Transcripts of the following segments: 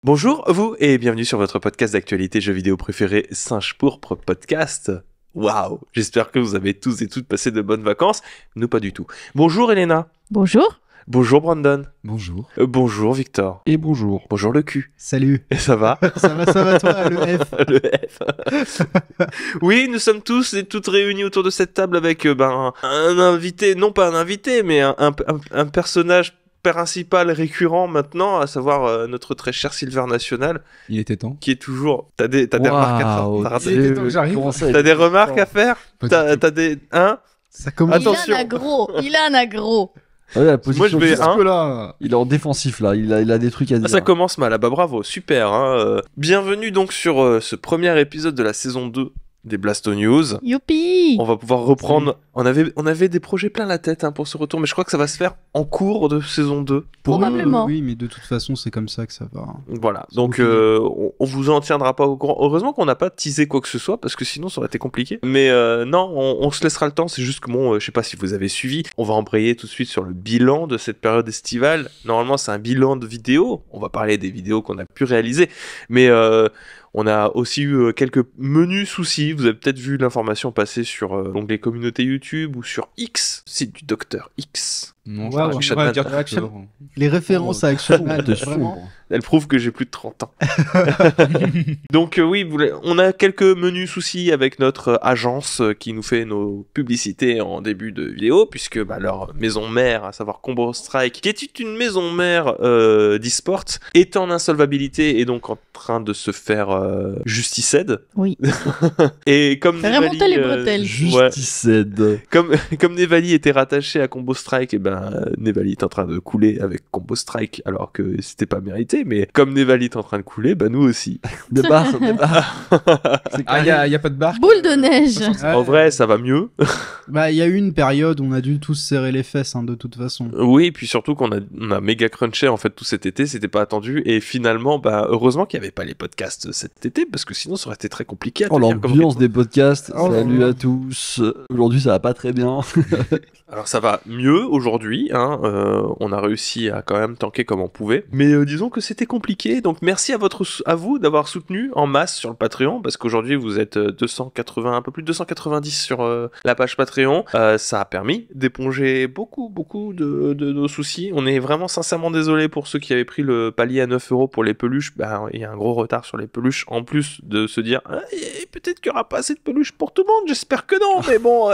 Bonjour vous et bienvenue sur votre podcast d'actualité jeux vidéo préféré, Singe Pourpre Podcast. Waouh, j'espère que vous avez tous et toutes passé de bonnes vacances. Nous pas du tout. Bonjour Elena. Bonjour. Bonjour Brandon. Bonjour. Bonjour Victor. Et bonjour. Bonjour le cul. Salut. Et ça va? Ça va toi, le F. Le F. Oui, nous sommes tous et toutes réunis autour de cette table avec un invité, non pas un invité, mais un personnage principal récurrent maintenant, à savoir notre très cher Silver National. Il était temps. Qui est toujours... T'as des remarques à faire? T'as des remarques à faire? T'as des... Hein? Ça commence. Attention. Il a un aggro. Ouais, la position Moi je vais... Là. Il est en défensif là, il a des trucs à dire. Ça commence mal, ah bah bravo, super. Hein. Bienvenue donc sur ce premier épisode de la saison 2 des Blasto News. Youpi. On va pouvoir reprendre. On avait des projets plein la tête pour ce retour, mais je crois que ça va se faire en cours de saison 2. Probablement. Oui, mais de toute façon, c'est comme ça que ça va. Voilà, donc on vous en tiendra pas au courant. Heureusement qu'on n'a pas teasé quoi que ce soit, parce que sinon ça aurait été compliqué. Mais non, on se laissera le temps, c'est juste que bon, je sais pas si vous avez suivi, on va embrayer tout de suite sur le bilan de cette période estivale. Normalement, c'est un bilan de vidéos, on va parler des vidéos qu'on a pu réaliser, mais... on a aussi eu quelques menus soucis. Vous avez peut-être vu l'information passer sur l'onglet communauté YouTube ou sur X, site du docteur X. Non, Wow, je ouais, vais dire Action. Les références à Action Man, vraiment. Elle prouve que j'ai plus de 30 ans. Donc oui, on a quelques menus soucis avec notre agence qui nous fait nos publicités en début de vidéo, puisque leur maison mère, à savoir Combo Strike, qui est une maison mère d'e-sport, est en insolvabilité et donc en train de se faire justiced. Oui. Et comme Remonter les bretelles. Justiced. Comme Nevali était rattaché à Combo Strike, et Nevali est en train de couler avec Combo Strike alors que c'était pas mérité, mais comme Nevali est en train de couler, nous aussi. Des barres. Ah, y a pas de barre. Boule de neige. En vrai, ça va mieux. Il y a eu une période où on a dû tous serrer les fesses, de toute façon. Oui, et puis surtout qu'on a méga crunché en fait tout cet été, c'était pas attendu, et finalement, heureusement qu'il y avait pas les podcasts cet été, parce que sinon ça aurait été très compliqué à tenir comme l'ambiance rythme. des podcasts. Salut à tous. Aujourd'hui, ça va pas très bien. Alors ça va mieux aujourd'hui, on a réussi à quand même tanker comme on pouvait, mais disons que c'était compliqué, donc merci à vous d'avoir soutenu en masse sur le Patreon, parce qu'aujourd'hui vous êtes 280, un peu plus de 290 sur la page Patreon. Ça a permis d'éponger beaucoup de nos soucis. On est vraiment sincèrement désolé pour ceux qui avaient pris le palier à 9€ pour les peluches. Il y a un gros retard sur les peluches, en plus de se dire peut-être qu'il n'y aura pas assez de peluches pour tout le monde, j'espère que non, mais bon...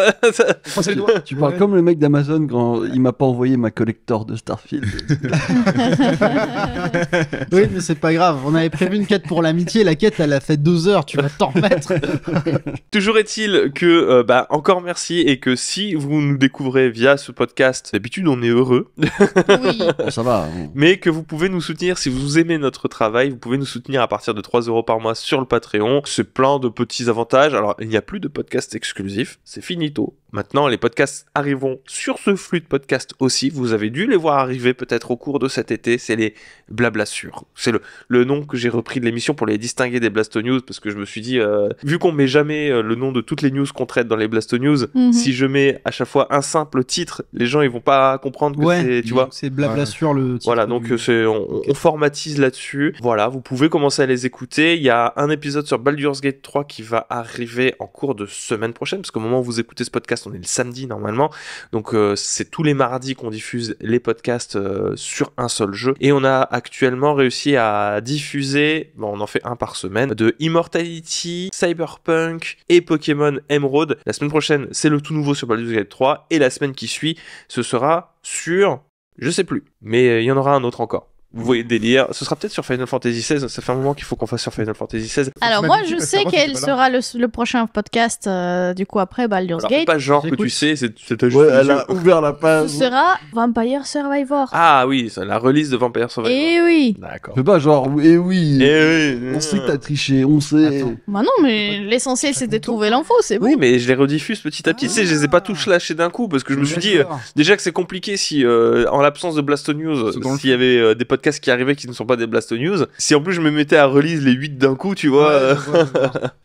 Tu parles comme le mec d'Amazon quand il m'a pas envoyé ma collector de Starfield. Oui, mais c'est pas grave. On avait prévu une quête pour l'amitié. La quête, elle a fait 2 heures. Tu vas t'en remettre. Toujours est-il que, encore merci, et que si vous nous découvrez via ce podcast, d'habitude on est heureux, Oui. Bon, ça va. mais que vous pouvez nous soutenir si vous aimez notre travail, vous pouvez nous soutenir à partir de 3€ par mois sur le Patreon. C'est plein de petits avantages. Alors, il n'y a plus de podcasts exclusifs, c'est finito. Maintenant, les podcasts arriveront sur ce flux de podcasts aussi. Vous avez dû les voir arriver peut-être au cours de cet été. C'est les Blablassures. C'est le nom que j'ai repris de l'émission pour les distinguer des Blasto News, parce que je me suis dit, vu qu'on met jamais le nom de toutes les news qu'on traite dans les Blasto News, si je mets à chaque fois un simple titre, les gens ils vont pas comprendre que c'est, tu vois. C'est blabla sur le titre. Voilà, donc on formatise là-dessus. Voilà, vous pouvez commencer à les écouter. Il y a un épisode sur Baldur's Gate 3 qui va arriver en cours de semaine prochaine, parce qu'au moment où vous écoutez ce podcast, on est le samedi normalement, donc c'est tous les mardis qu'on diffuse les podcasts sur un seul jeu, et on a actuellement réussi à diffuser, on en fait un par semaine, de Immortality, Cyberpunk et Pokémon Emerald. La semaine prochaine, c'est le tout nouveau sur Baldur's Gate 3, et la semaine qui suit, ce sera sur... je sais plus, mais il y en aura un autre encore. Vous voyez le délire, ce sera peut-être sur Final Fantasy XVI, ça fait un moment qu'il faut qu'on fasse sur Final Fantasy XVI. Alors moi je sais quel sera le prochain podcast du coup après Baldur's Alors, Gate. pas genre que J'écoute. tu sais, c'est juste... Ouais, elle a ouvert la page. Ce sera Vampire Survivor. Ah oui, c'est la release de Vampire Survivor. Eh oui. D'accord. Fais pas genre, oui. Eh oui. On sait que t'as triché, on sait. Attends. Bah non mais l'essentiel c'est de trouver l'info, c'est bon. Oui, mais je les rediffuse petit à petit. Tu sais, je les ai pas tous lâchés d'un coup, parce que je me suis dit, déjà que c'est compliqué si, en l'absence de Blasto News, C'est dans le s'il y avait des podcasts podcasts qui arrivaient qui ne sont pas des Blast News. Si en plus je me mettais à relise les 8 d'un coup, tu vois, je vois.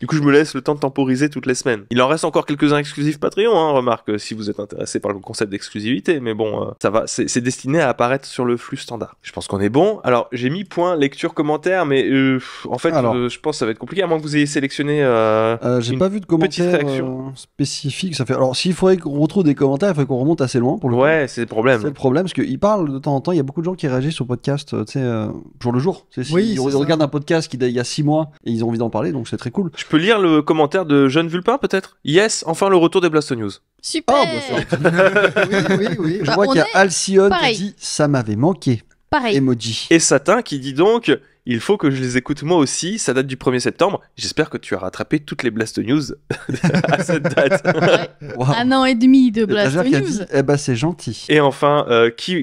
du coup je me laisse le temps de temporiser toutes les semaines. Il en reste encore quelques-uns exclusifs Patreon, hein, remarque, si vous êtes intéressé par le concept d'exclusivité, mais bon, ça va, c'est destiné à apparaître sur le flux standard. Je pense qu'on est bon. Alors, j'ai mis point lecture commentaire, mais en fait, je pense que ça va être compliqué, à moins que vous ayez sélectionné j'ai une pas vu de petite commentaires réaction. spécifiques. Ça fait... Alors, s'il faudrait qu'on retrouve des commentaires, il faudrait qu'on remonte assez loin pour le coup. Ouais, c'est le problème. C'est le problème, parce qu'ils parlent de temps en temps. Il y a beaucoup de gens qui réagissent au podcast, tu sais, jour le jour. Oui, Ils c'est ça. regardent un podcast qui date il y a 6 mois et ils ont envie d'en parler, donc c'est très cool. Je peux lire le commentaire de Jeune Vulpin, peut-être? Yes, enfin le retour des Blast News. Super. Oui. Je Bah, vois on qu'il y a est Alcyone qui pareil. dit ça m'avait manqué. Pareil. Emoji. Et Satin qui dit donc, il faut que je les écoute moi aussi, ça date du 1er septembre. J'espère que tu as rattrapé toutes les Blast News à cette date. Waouh. 1 an et demi de Blast Stagiaire qui a News. dit, eh ben c'est gentil. Et enfin,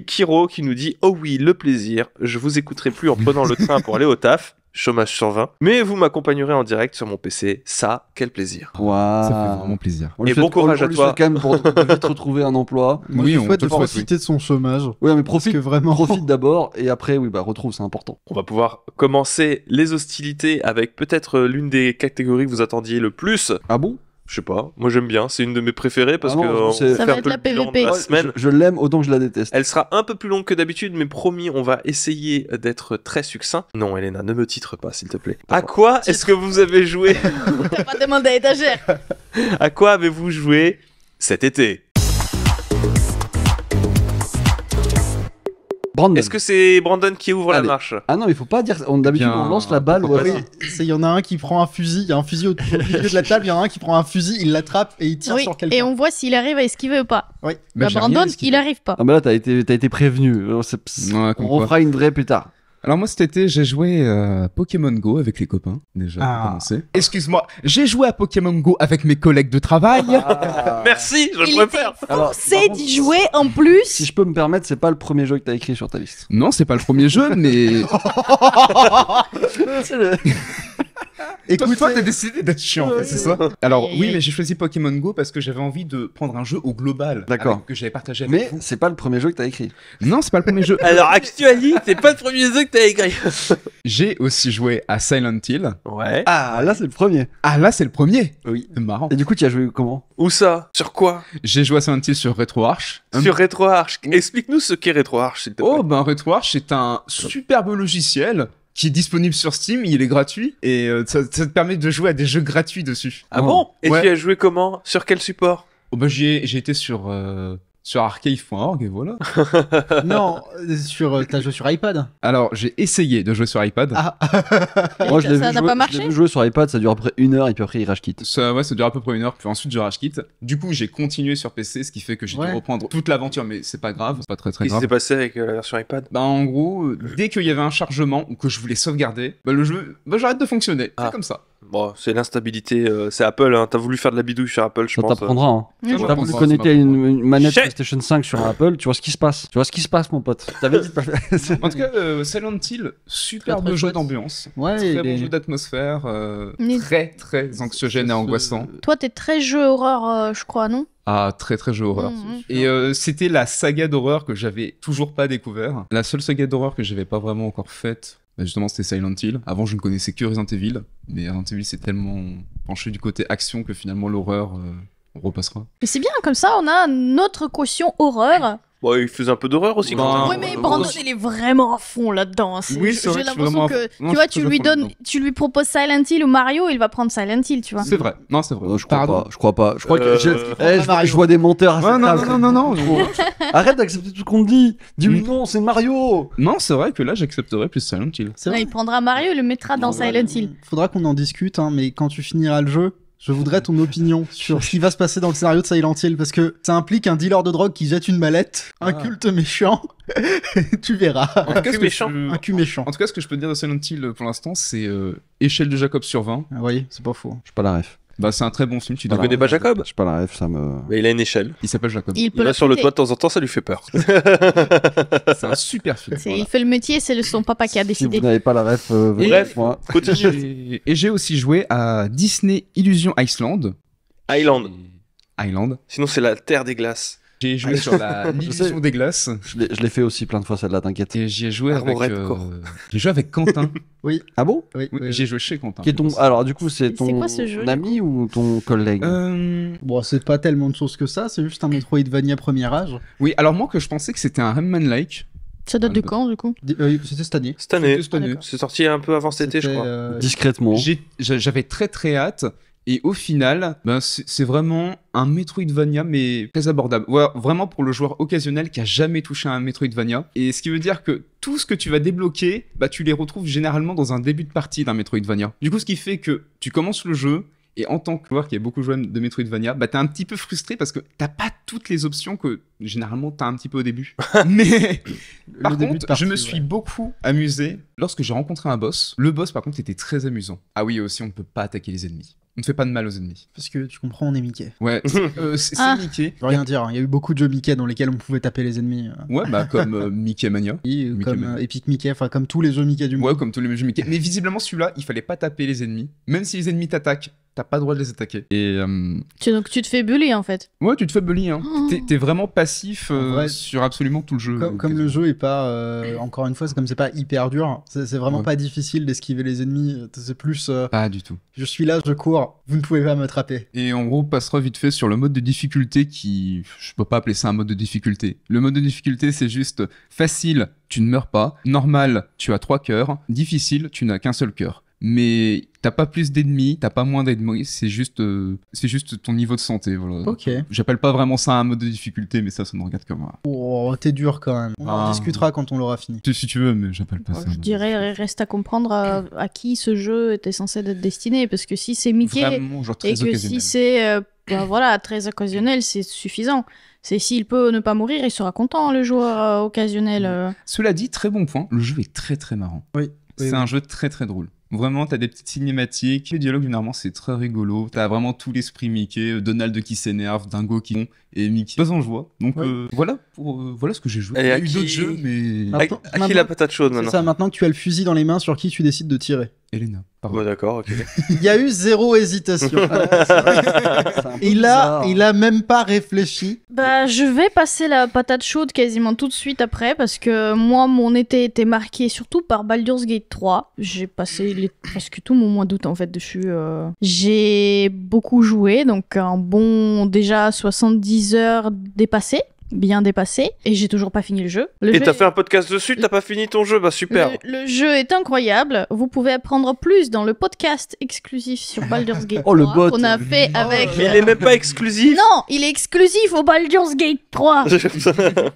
Kiro qui nous dit, oh oui, le plaisir, je vous écouterai plus en prenant le train pour aller au taf. Chômage sur 20. Mais vous m'accompagnerez en direct sur mon PC. Ça, quel plaisir. Waouh. Ça fait vraiment plaisir. On lui Et souhaite- bon courage on à lui toi. souhaite quand même pour vite retrouver un emploi. Moi, Oui, je on souhaite te le souhaite, profiter de son chômage. Oui, mais Parce profite, que vraiment. profite d'abord et après, oui, bah retrouve, c'est important. On va pouvoir commencer les hostilités avec peut-être l'une des catégories que vous attendiez le plus. Ah bon? Je sais pas, moi j'aime bien, c'est une de mes préférées parce Ah non, que on c'est- fait Ça va un être peu la le bilan de PVP. la Ouais, semaine. Je l'aime autant que je la déteste. Elle sera un peu plus longue que d'habitude, mais promis, on va essayer d'être très succinct. Non, Elena, ne me titre pas, s'il te plaît. À quoi est-ce que vous avez joué? T'as pas demandé à étagère. À quoi avez-vous joué cet été? Brandon. Est-ce que c'est Brandon qui ouvre la Allez. marche? Ah non, il faut pas dire. D'habitude, Bien, on lance la balle. pourquoi Ouais, pas. Oui, il y en a un qui prend un fusil, il y a un fusil au milieu de la table, il y en a un qui prend un fusil, il l'attrape et il tire Oui, sur quelqu'un. et on voit s'il arrive à esquiver ou pas. Oui. Bah, Bah, j'ai rien Brandon, esquivé. il arrive pas. Ah bah là, t'as été prévenu. Ouais, comme On quoi. refera une vraie plus tard. Alors moi cet été j'ai joué à Pokémon Go avec les copains déjà pour Ah. commencer. Excuse-moi, j'ai joué à Pokémon Go avec mes collègues de travail. Merci, je Il préfère. était Alors, forcé par contre, d'y jouer en plus. Si je peux me permettre, c'est pas le premier jeu que t'as écrit sur ta liste. Non, c'est pas le premier jeu mais Écoute, toi t'as décidé d'être chiant, en fait, c'est ça. Alors Aïe, aïe, oui, aïe. mais j'ai choisi Pokémon Go parce que j'avais envie de prendre un jeu au global. D'accord. Que j'avais partagé avec Mais vous. c'est pas le premier jeu que t'as écrit. Non, c'est pas le premier jeu. Alors, actually, c'est pas le premier jeu que t'as écrit. J'ai aussi joué à Silent Hill. Ouais. Ah, là, c'est le premier. Ah là, c'est le premier. Oui. C'est marrant. Et du coup, tu as joué comment? Où ça? Sur quoi? J'ai joué à Silent Hill sur RetroArch. Sur RetroArch. Explique-nous ce qu'est RetroArch, s'il te plaît. Oh, ben RetroArch, c'est un superbe logiciel qui est disponible sur Steam, il est gratuit, et ça te permet de jouer à des jeux gratuits dessus. Ah bon? Et Ouais. tu as joué comment? Sur quel support? Oh, bah, j'ai été sur archive.org, et voilà. non, t'as joué sur iPad. Alors, j'ai essayé de jouer sur iPad. Ah, Moi, je l'ai Ça vu n'a jouer- pas je marché l'ai vu jouer sur iPad, ça dure à peu près 1 heure et puis après, il rage quitte. Ça dure à peu près 1 heure, puis ensuite je rage quitte. Du coup, j'ai continué sur PC, ce qui fait que j'ai dû Ouais. reprendre toute l'aventure, mais c'est pas grave, c'est pas très très Qu'est-ce qui grave. s'est passé avec la version iPad? Bah en gros, dès qu'il y avait un chargement ou que je voulais sauvegarder, bah le jeu, bah j'arrête de fonctionner. Ah. C'est comme ça. Bon, c'est l'instabilité, c'est Apple, hein. T'as voulu faire de la bidouille sur Apple, je Ça pense. t'apprendra. Hein. Oui, Ça T'as va. voulu Ça connecter à une manette Chef. PlayStation 5 sur un Apple, tu vois ce qui se passe. Tu vois ce qui se passe, mon pote. T'avais dit de pas faire. En tout cas, Silent Hill, superbe Très, très jeu chouette. d'ambiance. ouais, Très il bon est- jeu d'atmosphère, Mais- très anxiogène et angoissant. Toi, t'es très jeu horreur, je crois, non? Ah, très jeu horreur. Mhm. Et c'était la saga d'horreur que j'avais toujours pas découvert. La seule saga d'horreur que j'avais pas vraiment encore faite, bah justement, c'était Silent Hill. Avant, je ne connaissais que Resident Evil, mais Resident Evil, c'est tellement penché du côté action que finalement, l'horreur, on repassera. Mais c'est bien, comme ça, on a notre caution horreur. Bon, il faisait un peu d'horreur aussi, Bah, quand Oui, même. mais Brandon, il est vraiment à fond là-dedans. Oui, c'est vrai J'ai que je suis vraiment l'impression à que, fond. Non, tu vois, je suis très à fond là-dedans. tu lui proposes Silent Hill ou Mario, il va prendre Silent Hill, tu vois. C'est vrai. Non, c'est vrai. Oh, je crois Pardon. pas. Je crois pas. Je crois Euh, que je je vois des menteurs à Ouais, cette non, table. non. Arrête d'accepter tout ce qu'on te dit. Dis-lui non, c'est Mario. Non, c'est vrai que là, j'accepterais plus Silent Hill. C'est Ouais, vrai. il prendra Mario et le mettra dans Silent Hill. Faudra qu'on en discute, hein, mais quand tu finiras le jeu, je voudrais ton opinion sur ce qui va se passer dans le scénario de Silent Hill, parce que ça implique un dealer de drogue qui jette une mallette, un Ah. culte méchant. Tu verras. En tout cas, cul ce que méchant. je- Un cul méchant. En tout cas, ce que je peux te dire de Silent Hill pour l'instant, c'est échelle de Jacob sur 20. Ah oui, c'est pas faux. Je pas la ref. Bah, c'est un très bon film. Tu Tu devrais- connais pas Jacob? Je pas la ref, ça me. Bah, il a une échelle. Il s'appelle Jacob. Il Il peut va le sur le péter. toit de temps en temps, ça lui fait peur. C'est un super film. Il fait le métier, c'est son papa qui a Si décidé. vous n'avez pas la ref, Et- Bref. moi. Continue. Et j'ai aussi joué à Disney Illusion Island. Island. Island. Sinon, c'est la terre des glaces. J'ai joué sur l'illusion des glaces. Je l'ai fait aussi plein de fois celle-là, t'inquiète. Et j'y ai joué Armor avec... Red Core. J'ai joué avec Quentin. Oui. Ah bon? Oui, Oui, oui, j'ai oui. joué chez Quentin. Qui est ton... Alors du coup, c'est C'est ton quoi ce jeu, ami ou ton collègue? Bon, c'est pas tellement de choses que ça, c'est juste un Metroidvania premier âge. Oui, alors moi que je pensais que c'était un Rayman-like. Ça date de quand, du coup? C'était cette année. Cette année. Cette année. d'accord. C'est sorti un peu avant cet été, je C'était, crois. Discrètement. J'avais très très hâte. Et au final, ben, c'est vraiment un Metroidvania, mais très abordable. Ouais, vraiment pour le joueur occasionnel qui a jamais touché à un Metroidvania. Et ce qui veut dire que tout ce que tu vas débloquer, bah, tu les retrouves généralement dans un début de partie d'un Metroidvania. Du coup, ce qui fait que tu commences le jeu, et en tant que joueur qui a beaucoup joué de Metroidvania, bah, t'es un petit peu frustré parce que t'as pas toutes les options que généralement t'as un petit peu au début. Mais par début de contre, partie, je me suis ouais. beaucoup amusé lorsque j'ai rencontré un boss. Le boss, par contre, était très amusant. Ah oui, aussi, on ne peut pas attaquer les ennemis. On ne fait pas de mal aux ennemis. Parce que tu comprends, on est Mickey. Ouais, c'est Ah. Mickey. Je veux rien dire, il y a eu beaucoup de jeux Mickey dans lesquels on pouvait taper les ennemis. Ouais, bah comme Mickey Mania. Comme Mickey. Epic Mickey, enfin comme tous les jeux Mickey du monde. Ouais, comme tous les jeux Mickey. Mais visiblement, celui-là, il fallait pas taper les ennemis. Même si les ennemis t'attaquent, t'as pas le droit de les attaquer. Et Donc tu te fais bully, en fait. ouais, tu te fais bully. Hein. Oh. T'es vraiment passif En vrai, sur absolument tout le jeu. Comme le jeu est pas, encore une fois, c'est pas hyper dur, c'est vraiment Ouais. pas difficile d'esquiver les ennemis, c'est plus Pas du tout. je suis là, je cours, vous ne pouvez pas m'attraper. Et en gros, on passera vite fait sur le mode de difficulté qui... Je peux pas appeler ça un mode de difficulté. Le mode de difficulté, c'est juste facile, tu ne meurs pas. Normal, tu as 3 cœurs. Difficile, tu n'as qu'un seul cœur. Mais t'as pas plus d'ennemis, t'as pas moins d'ennemis, c'est juste ton niveau de santé, voilà. Ok. J'appelle pas vraiment ça un mode de difficulté, mais ça me regarde comme moi. Oh, t'es dur quand même. On en Ah. discutera quand on l'aura fini. Si tu veux, mais j'appelle pas ça. Je dirais, reste à comprendre à qui ce jeu était censé être destiné. Parce que si c'est Mickey, Vraiment, genre très et que occasionnel. si c'est voilà, très occasionnel, c'est suffisant. C'est s'il peut ne pas mourir, il sera content, le joueur occasionnel. Cela dit, très bon point, le jeu est très très marrant. Oui. C'est un jeu très très drôle. Vraiment, t'as des petites cinématiques. Les dialogues, généralement, c'est très rigolo. T'as vraiment tout l'esprit Mickey, Donald qui s'énerve, Dingo qui fond, et Mickey pas en joie. Donc Ouais. Voilà voilà ce que j'ai joué. Et Il y a à eu qui- d'autres jeux, mais... Ah. À qui la patate chaude C'est maintenant? ça, maintenant que tu as le fusil dans les mains, sur qui tu décides de tirer. Elena, pardon. Bah d'accord, ok. Il y a eu zéro hésitation. Il a même pas réfléchi. Bah, je vais passer la patate chaude quasiment tout de suite après, parce que moi, mon été était marqué surtout par Baldur's Gate 3. J'ai passé presque tout mon mois d'août en fait dessus. J'ai beaucoup joué, donc un bon déjà 70 heures dépassées. Bien dépassé, et j'ai toujours pas fini le jeu. Le Et jeu t'as est- fait un podcast dessus, t'as pas fini ton jeu, bah super. Le jeu est incroyable. Vous pouvez apprendre plus dans le podcast exclusif sur Baldur's Gate 3 Oh, le bot. qu'on a fait avec... Mais il est même pas exclusif. Non, il est exclusif au Baldur's Gate 3.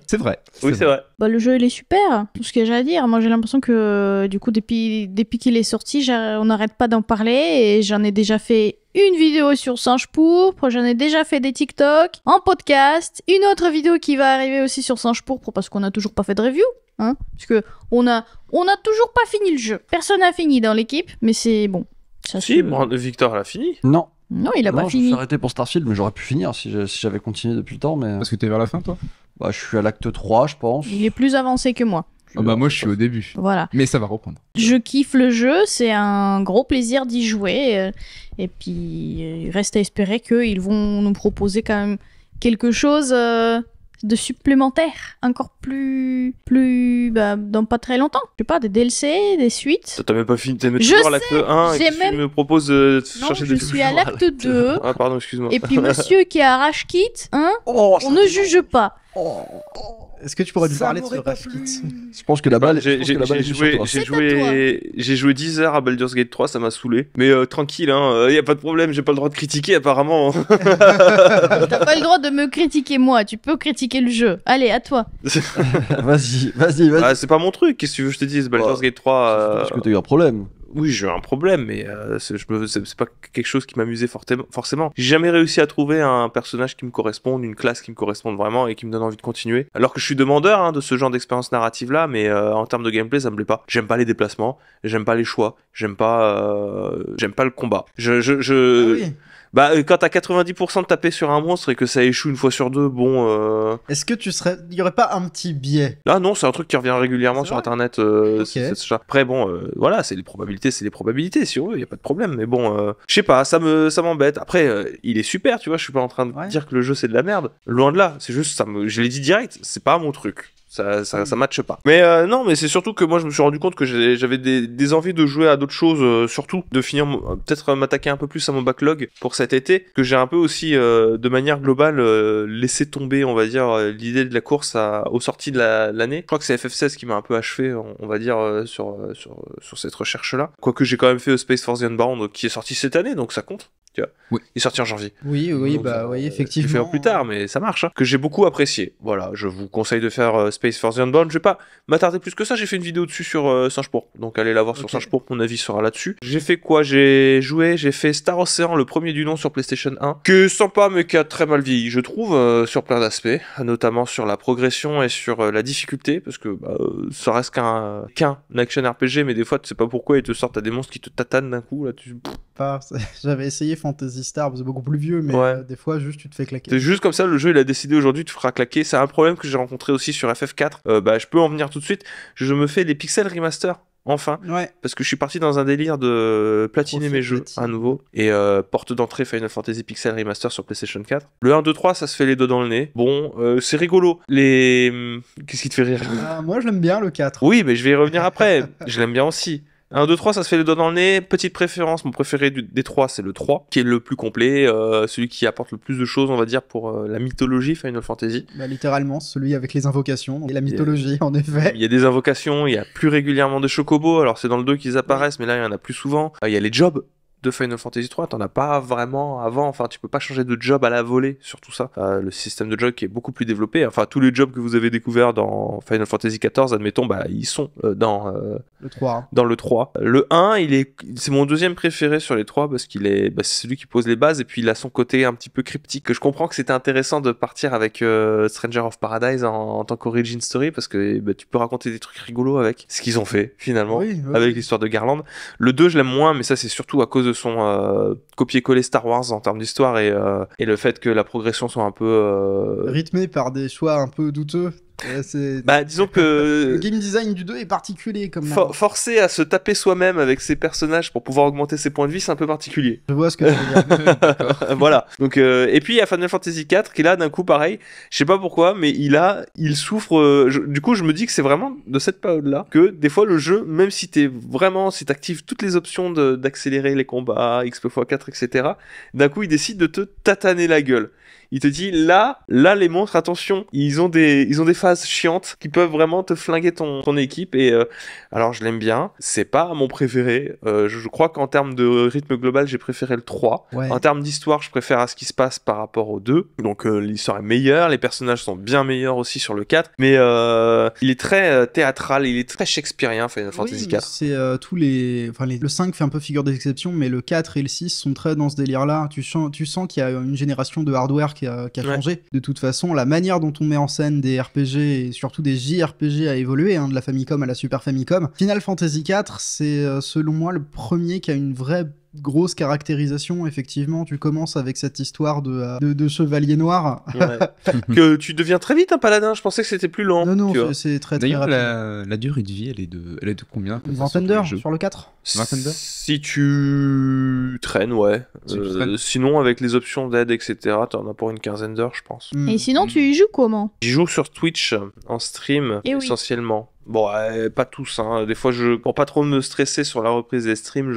C'est vrai. Oui, c'est vrai. Bah, le jeu, il est super. Tout ce que j'ai à dire. Moi, j'ai l'impression que, du coup, depuis qu'il est sorti, on n'arrête pas d'en parler. Et j'en ai déjà fait une vidéo sur Singe Pourpre. J'en ai déjà fait des TikTok en podcast. Une autre vidéo qui va arriver aussi sur Singe Pourpre parce qu'on n'a toujours pas fait de review. Hein, parce que on a toujours pas fini le jeu. Personne n'a fini dans l'équipe, mais c'est bon. Ça Si, Victor l'a fini. Non. Non, il a Non, pas je me fini. suis arrêté pour Starfield, mais j'aurais pu finir si j'avais continué depuis le temps. Mais Parce que t'es vers la fin, toi bah, je suis à l'acte 3, je pense. Il est plus avancé que moi. Ah bah moi, je suis au début. Voilà. Mais ça va reprendre. Je kiffe le jeu, c'est un gros plaisir d'y jouer. Et puis, il reste à espérer qu'ils vont nous proposer quand même quelque chose de supplémentaire, encore plus dans pas très longtemps. Je sais pas, des DLC, des suites. T'as même pas fini, t'es Je toujours à l'acte 1 et j'ai tu même- me proposes de Non, chercher je des suis à l'acte 2. Ah pardon, excuse-moi. Et puis monsieur qui a Rage Kit, hein, Oh, on ne juge pas. Est-ce que tu pourrais nous Ça parler de ce m'aurait pas Rage plu. Kit Je pense que la balle, J'ai je pense que la balle est j'ai sur joué, toi. j'ai joué 10 heures à Baldur's Gate 3, ça m'a saoulé. Mais tranquille, hein, y a pas de problème, j'ai pas le droit de critiquer apparemment. T'as pas le droit de me critiquer moi, tu peux critiquer le jeu. Allez, à toi. Vas-y. Ah, c'est pas mon truc, qu'est-ce que tu veux que je te dise, Baldur's Gate 3. Parce que t'as eu un problème. Oui, j'ai eu un problème, mais c'est pas quelque chose qui m'amusait forcément. J'ai jamais réussi à trouver un personnage qui me corresponde, une classe qui me corresponde vraiment et qui me donne envie de continuer. Alors que je suis demandeur hein, de ce genre d'expérience narrative-là, mais en termes de gameplay, ça me plaît pas. J'aime pas les déplacements, j'aime pas les choix, j'aime pas le combat. Ah oui. Quand t'as 90% de taper sur un monstre et que ça échoue une fois sur deux, bon... Est-ce que il y aurait pas un petit biais? Là, non, c'est un truc qui revient régulièrement C'est sur vrai Internet. Ok. C'est ça. Après, bon, voilà, c'est les probabilités, si on veut, y a pas de problème. Mais bon, je sais pas, ça m'embête. Après, il est super, tu vois, je suis pas en train de dire que le jeu c'est de la merde. Loin de là, c'est juste, je l'ai dit direct, c'est pas mon truc. Ça matche pas. Mais non, mais c'est surtout que moi je me suis rendu compte que j'avais des envies de jouer à d'autres choses, surtout de finir, peut-être m'attaquer un peu plus à mon backlog pour cet été, que j'ai un peu aussi de manière globale laissé tomber, on va dire, l'idée de la course aux sorties de l'année. Je crois que c'est FF16 qui m'a un peu achevé, on va dire, sur cette recherche-là. Quoique j'ai quand même fait Space Force the Unbound qui est sorti cette année, donc ça compte. Tu vois. Oui. Il est sorti en janvier. Oui, Donc, oui, effectivement. Je vais faire plus tard, mais ça marche. Hein. Que j'ai beaucoup apprécié. Voilà, je vous conseille de faire Space Force the Unbound. Je vais pas m'attarder plus que ça. J'ai fait une vidéo dessus sur Singe Pourpre. Donc allez la voir sur Singe Pourpre. Mon avis sera là-dessus. J'ai fait quoi? J'ai fait Star Ocean, le premier du nom sur PlayStation 1. Que sympa, mais qui a très mal vieilli, je trouve, sur plein d'aspects. Notamment sur la progression et sur la difficulté. Parce que ça reste qu'un action RPG, mais des fois, tu sais pas pourquoi ils te sortent à des monstres qui te tatanent d'un coup. Là, J'avais essayé Fantasy Star, c'est beaucoup plus vieux, mais des fois, juste tu te fais claquer. C'est juste comme ça, le jeu il a décidé aujourd'hui de te fera claquer. C'est un problème que j'ai rencontré aussi sur FF4. Je peux en venir tout de suite. Je me fais des pixels remaster. Enfin, parce que je suis parti dans un délire de platiner mes jeux à nouveau. Et porte d'entrée Final Fantasy Pixel Remaster sur PlayStation 4. Le 1, 2, 3, ça se fait les deux dans le nez. Bon, c'est rigolo. Qu'est-ce qui te fait rire? Moi, je l'aime bien, le 4. Oui, mais je vais y revenir après. Je l'aime bien aussi. 1, 2, 3, ça se fait les doigts dans le nez. Petite préférence, mon préféré des 3, c'est le 3, qui est le plus complet, celui qui apporte le plus de choses, on va dire, pour la mythologie Final Fantasy. Littéralement, celui avec les invocations, et la mythologie, en effet. Il y a des invocations, il y a plus régulièrement des chocobos, alors c'est dans le 2 qu'ils apparaissent, mais là, il y en a plus souvent. Il y a les jobs de Final Fantasy 3, t'en as pas vraiment avant, enfin tu peux pas changer de job à la volée sur tout ça. Le système de job qui est beaucoup plus développé, enfin tous les jobs que vous avez découverts dans Final Fantasy 14, admettons, ils sont dans le 3. Dans le 3. Le 1, c'est mon deuxième préféré sur les 3 parce qu'il est c'est celui qui pose les bases et puis il a son côté un petit peu cryptique. Je comprends que c'était intéressant de partir avec Stranger of Paradise en tant qu'origin story parce que tu peux raconter des trucs rigolos avec ce qu'ils ont fait finalement avec l'histoire de Garland. Le 2, je l'aime moins, mais ça c'est surtout à cause de son copier-coller Star Wars en termes d'histoire et le fait que la progression soit un peu rythmée par des choix un peu douteux. Disons que le game design du 2 est particulier comme forcer à se taper soi-même avec ses personnages pour pouvoir augmenter ses points de vie, c'est un peu particulier. Je vois ce que tu veux dire. Voilà. Donc et puis il y a Final Fantasy 4 qui là d'un coup pareil, je sais pas pourquoi mais il souffre du coup je me dis que c'est vraiment de cette période-là que des fois le jeu, même si t'actives toutes les options d'accélérer les combats, XP x4 etc. d'un coup il décide de te tataner la gueule. Il te dit là les monstres, attention, ils ont des phases chiantes qui peuvent vraiment te flinguer ton équipe et alors je l'aime bien, c'est pas mon préféré, je crois qu'en termes de rythme global j'ai préféré le 3, en termes d'histoire je préfère à ce qui se passe par rapport au 2, donc l'histoire est meilleure, les personnages sont bien meilleurs aussi sur le 4, mais il est très théâtral, il est très shakespearien Final Fantasy 4. C'est le 5 fait un peu figure d'exception, mais le 4 et le 6 sont très dans ce délire là, tu sens qu'il y a une génération de hardware qui a changé. De toute façon, la manière dont on met en scène des RPG et surtout des JRPG a évolué, de la Famicom à la Super Famicom. Final Fantasy IV, c'est selon moi le premier qui a une vraie grosse caractérisation. Effectivement, tu commences avec cette histoire de chevalier noir. Que tu deviens très vite un paladin, je pensais que c'était plus lent. Non, c'est très très rapide. La durée de vie, elle est de combien? Une vingtaine d'heures sur le 4. Si tu traînes, sinon avec les options d'aide, etc., t'en as pour une quinzaine d'heures, je pense. Et sinon, tu y joues comment? J'y joue sur Twitch, en stream, essentiellement. Bon, pas tous, des fois, pour pas trop me stresser sur la reprise des streams,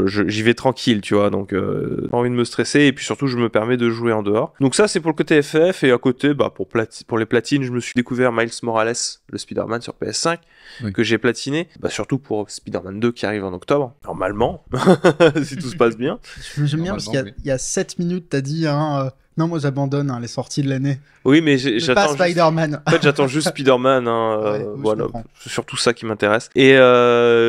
j'y vais tranquille, tu vois, donc pas envie de me stresser, et puis surtout, je me permets de jouer en dehors. Donc ça, c'est pour le côté FF, et à côté, pour les platines, je me suis découvert Miles Morales, le Spider-Man sur PS5, que j'ai platiné, surtout pour Spider-Man 2 qui arrive en octobre, normalement, si tout se passe bien. J'aime bien parce qu'il y a 7 minutes, t'as dit, Non, moi j'abandonne les sorties de l'année. Oui, mais Pas j'attends juste... Spider-Man. En fait, j'attends juste Spider-Man, Ouais, oui, je voilà, comprends. c'est surtout ça qui m'intéresse. Et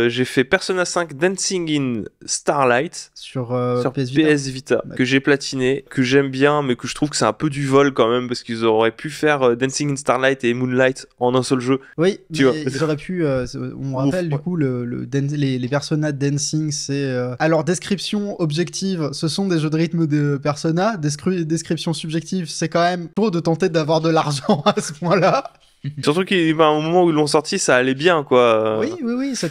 j'ai fait Persona 5 Dancing in Starlight Sur sur PS Vita. PS Vita, D'accord. que j'ai platiné, que j'aime bien, mais que je trouve que c'est un peu du vol quand même, parce qu'ils auraient pu faire Dancing in Starlight et Moonlight en un seul jeu. Oui, Tu mais vois. ils auraient pu. On rappelle du ouais. coup les Persona Dancing, c'est. Alors, description objective, ce sont des jeux de rythme de Persona. Description subjective, c'est quand même trop de tenter d'avoir de l'argent à ce point-là. Surtout qu'au moment où ils l'ont sorti, ça allait bien, quoi. Oui,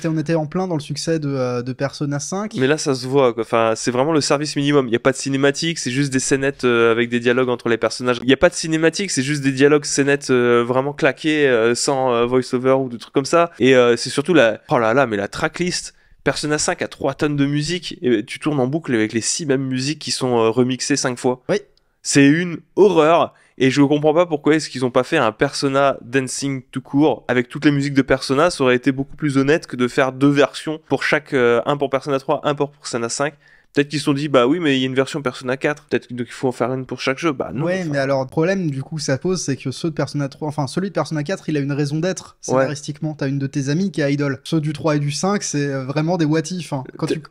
on était en plein dans le succès de Persona 5. Mais là, ça se voit, quoi. Enfin, c'est vraiment le service minimum. Il n'y a pas de cinématique, c'est juste des scénettes avec des dialogues entre les personnages. Il n'y a pas de cinématique, c'est juste des dialogues scénettes vraiment claqués, sans voice-over ou des trucs comme ça. Et c'est surtout oh là là, mais la tracklist. Persona 5 a 3 tonnes de musique, et tu tournes en boucle avec les 6 mêmes musiques qui sont remixées 5 fois. Oui. C'est une horreur. Et je comprends pas pourquoi est-ce qu'ils ont pas fait un Persona Dancing tout court avec toutes les musiques de Persona. Ça aurait été beaucoup plus honnête que de faire 2 versions pour chaque, un pour Persona 3, un pour Persona 5. Peut-être qu'ils se sont dit, bah oui, mais il y a une version Persona 4. Peut-être qu'il faut en faire une pour chaque jeu. Bah non. Ouais, enfin. mais alors, le problème, du coup, ça pose, c'est que ceux de Persona 3, enfin, celui de Persona 4, il a une raison d'être, scénaristiquement. T'as une de tes amies qui est idole. Ceux du 3 et du 5, c'est vraiment des what if. Hein.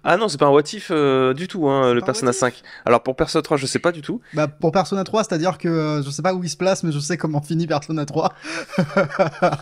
Ah non, c'est pas un what if du tout, hein, le pas un Persona what if. 5. Alors pour Persona 3, je sais pas du tout. Bah, pour Persona 3, c'est-à-dire que je sais pas où il se place, mais je sais comment finit Persona 3.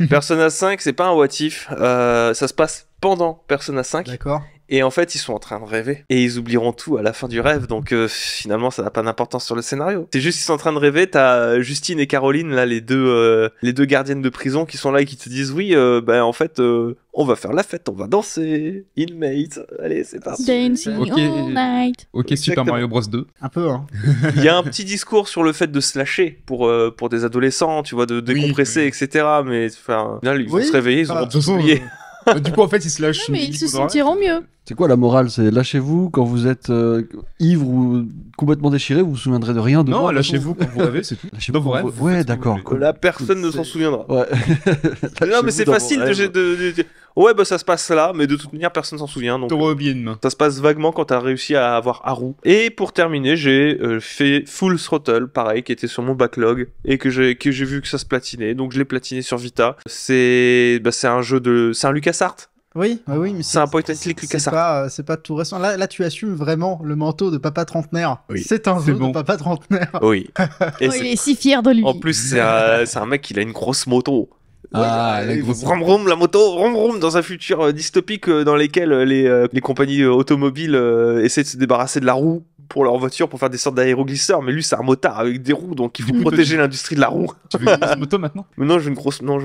Persona 5, c'est pas un what if. Ça se passe pendant Persona 5. D'accord. Et en fait, ils sont en train de rêver. Et ils oublieront tout à la fin du rêve. Donc finalement, ça n'a pas d'importance sur le scénario. C'est juste qu'ils sont en train de rêver. T'as Justine et Caroline, là, les deux gardiennes de prison qui sont là et qui te disent, oui, en fait, on va faire la fête, on va danser. Inmate. Allez, c'est parti. Dancing Ok. all night. Ok, Super Exactement. Mario Bros 2. Un peu, hein. Il y a un petit discours sur le fait de se lâcher pour des adolescents, tu vois, de décompresser, oui. etc. Mais enfin, là, ils vont Oui. se réveiller, ils Ah, auront de toute façon, tout oublié. Du coup, en fait, ils se lâchent. Non, mais ils se sentiront mieux. C'est quoi la morale? C'est lâchez-vous quand vous êtes ivre ou complètement déchiré, vous vous souviendrez de rien de Non, moi. lâchez-vous quand vous rêvez, c'est tout. Lâchez-vous Dans vos quand rêves, vous- vous Ouais, faites ce que d'accord. vous voulez. Là, personne ne s'en souviendra. Ouais. Non, mais c'est Lâchez-vous facile dans vos rêves. Ouais, bah ça se passe là, mais de toute manière, personne s'en souvient. Donc, T'auras oublié une main. ça se passe vaguement quand t'as réussi à avoir Haru. Et pour terminer, j'ai fait Full Throttle, pareil, qui était sur mon backlog, et que j'ai vu que ça se platinait. Donc je l'ai platiné sur Vita. C'est un jeu c'est un LucasArts. Oui, mais C'est un point and click LucasArts. C'est pas tout récent. Là, tu assumes vraiment le manteau de papa trentenaire. Oui. C'est un C'est jeu bon. de papa trentenaire. Oui. Et Oh, il est si fier de lui. en plus, c'est un mec qui a une grosse moto. Ah, la grosse. Vroom vroom, la moto, vroom vroom, dans un futur dystopique dans lequel les compagnies automobiles essaient de se débarrasser de la roue pour leur voiture pour faire des sortes d'aéroglisseurs. Mais lui, c'est un motard avec des roues, donc il faut protéger l'industrie de la roue. Tu veux une moto maintenant? Mais non, je veux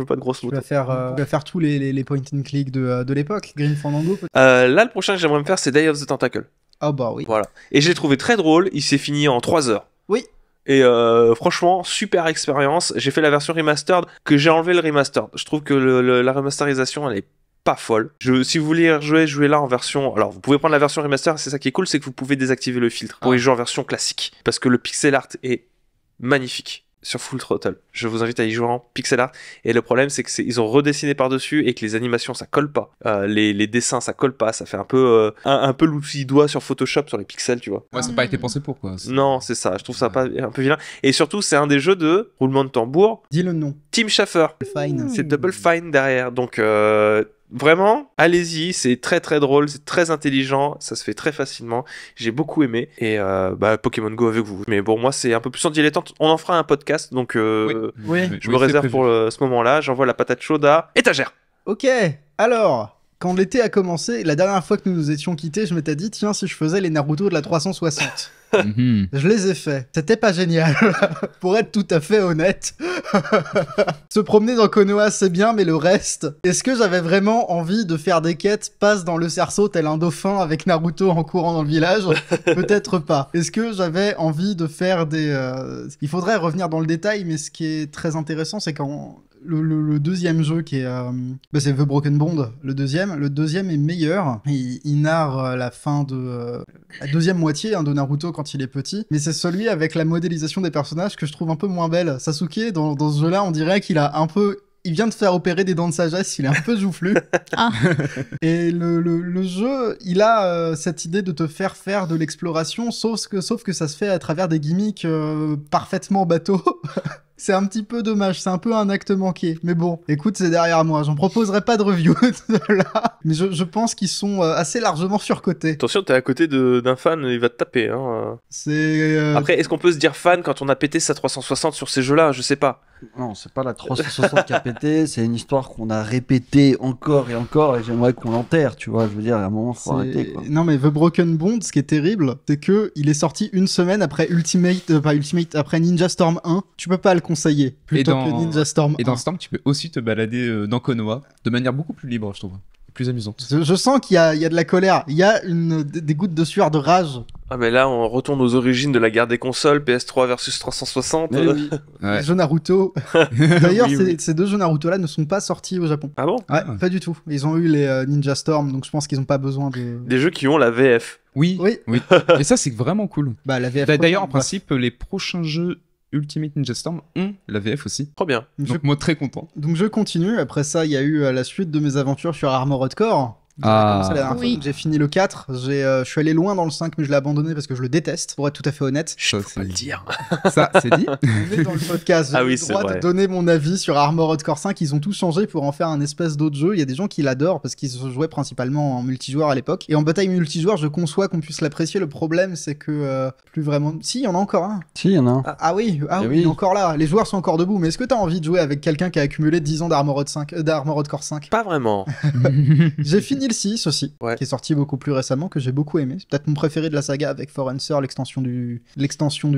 pas de grosse Tu moto. vas faire tous les point and click de l'époque. Green Fandango. Là, le prochain que j'aimerais me faire, c'est Day of the Tentacle. Ah bah oui. Voilà. Et je l'ai trouvé très drôle. Il s'est fini en 3 heures. Oui. Et franchement, super expérience. J'ai fait la version remastered, que j'ai enlevé le remastered. Je trouve que la remasterisation, elle est pas folle. Si vous voulez rejouer, jouez là en version... Alors, vous pouvez prendre la version remaster, c'est ça qui est cool, c'est que vous pouvez désactiver le filtre pour y jouer en version classique. Parce que le pixel art est magnifique sur Full Throttle. Je vous invite à y jouer en pixel art. Et le problème, c'est que ils ont redessiné par-dessus et que les animations, ça colle pas. Les dessins, ça colle pas. Ça fait un peu l'outil doigt sur Photoshop sur les pixels, tu vois. Ouais, ça n'a pas été pensé pour quoi. Non, c'est ça. Je trouve ça pas un peu vilain. Et surtout, c'est un des jeux de roulement de tambour. Dis le nom. Tim Schafer. Fine. C'est Double Fine derrière. Donc, vraiment, allez-y. C'est très très drôle. C'est très intelligent. Ça se fait très facilement. J'ai beaucoup aimé. Et Pokémon Go avec vous. Mais bon, moi, c'est un peu plus en dilettante. On en fera un podcast. Donc, Oui. je me réserve pour ce moment-là. J'envoie la patate chaude à étagère. Ok, alors, quand l'été a commencé, la dernière fois que nous nous étions quittés, je m'étais dit, tiens, si je faisais les Naruto de la 360. Mhm. Je les ai faits. C'était pas génial, pour être tout à fait honnête. Se promener dans Konoha, c'est bien, mais le reste... Est-ce que j'avais vraiment envie de faire des quêtes, passe dans le cerceau tel un dauphin avec Naruto en courant dans le village? Peut-être pas. Est-ce que j'avais envie de faire des... Il faudrait revenir dans le détail, mais ce qui est très intéressant, c'est quand... Le deuxième jeu qui est... c'est The Broken Bond, le deuxième est meilleur. Il narre la fin de... la deuxième moitié de Naruto quand il est petit. Mais c'est celui avec la modélisation des personnages que je trouve un peu moins belle. Sasuke, dans ce jeu-là, on dirait qu'il a un peu il vient de faire opérer des dents de sagesse, il est un peu joufflu. Ah. Et le jeu, il a cette idée de te faire faire de l'exploration, sauf que ça se fait à travers des gimmicks parfaitement bateaux. C'est un petit peu dommage, c'est un peu un acte manqué. Mais bon, écoute, c'est derrière moi, j'en proposerai pas de review là. Mais je pense qu'ils sont assez largement surcotés. Attention, t'es à côté d'un fan, il va te taper. Hein. C'est... Après, est-ce qu'on peut se dire fan quand on a pété sa 360 sur ces jeux-là? Je sais pas. Non, c'est pas la 360 qui a pété, c'est une histoire qu'on a répétée encore et encore, et j'aimerais qu'on l'enterre, tu vois. Je veux dire, à un moment, faut arrêter, quoi. Non mais The Broken Bond, ce qui est terrible, c'est que il est sorti une semaine après après Ninja Storm 1. Tu peux pas le conseiller plutôt que Ninja Storm 1. Et dans Storm, tu peux aussi te balader dans Konoha de manière beaucoup plus libre, je trouve. Plus amusante. Je sens qu'il y a de la colère, il y a des gouttes de sueur de rage. Ah mais là, on retourne aux origines de la guerre des consoles, PS3 versus 360. Mais oui. Ouais. Les jeux Naruto. D'ailleurs, Oui. ces deux jeux Naruto-là ne sont pas sortis au Japon. Ah bon? Ouais, pas du tout. Ils ont eu les Ninja Storm, donc je pense qu'ils ont pas besoin de... Des jeux qui ont la VF. Oui. Oui, Et ça, c'est vraiment cool. bah la VF... D'ailleurs, en quoi. principe, les prochains jeux Ultimate Ninja Storm ont la VF aussi. Trop bien. Donc moi, très content. Donc je continue, après ça il y a eu la suite de mes aventures sur Armored Core. Ah. Comme ça, la dernière fois, Oui. donc j'ai fini le 4, je suis allé loin dans le 5 mais je l'ai abandonné parce que je le déteste, pour être tout à fait honnête. Je Ça, peux pas le dire. Ça, c'est dit. On est dans le podcast, j'ai Ah oui, le c'est droit vrai. de donner mon avis sur Armored Core 5, ils ont tout changé pour en faire un espèce d'autre jeu, il y a des gens qui l'adorent parce qu'ils se jouaient principalement en multijoueur à l'époque, et en bataille multijoueur je conçois qu'on puisse l'apprécier, le problème c'est que plus vraiment... Si, il y en a encore un. Si, il y en a un. Ah oui, Eh oui, il est encore là, les joueurs sont encore debout, mais est-ce que t'as envie de jouer avec quelqu'un qui a accumulé 10 ans d'Armored Core 5? Pas vraiment. J'ai fini le 6 aussi, Ouais. qui est sorti beaucoup plus récemment, que j'ai beaucoup aimé. C'est peut-être mon préféré de la saga avec Forencer, l'extension du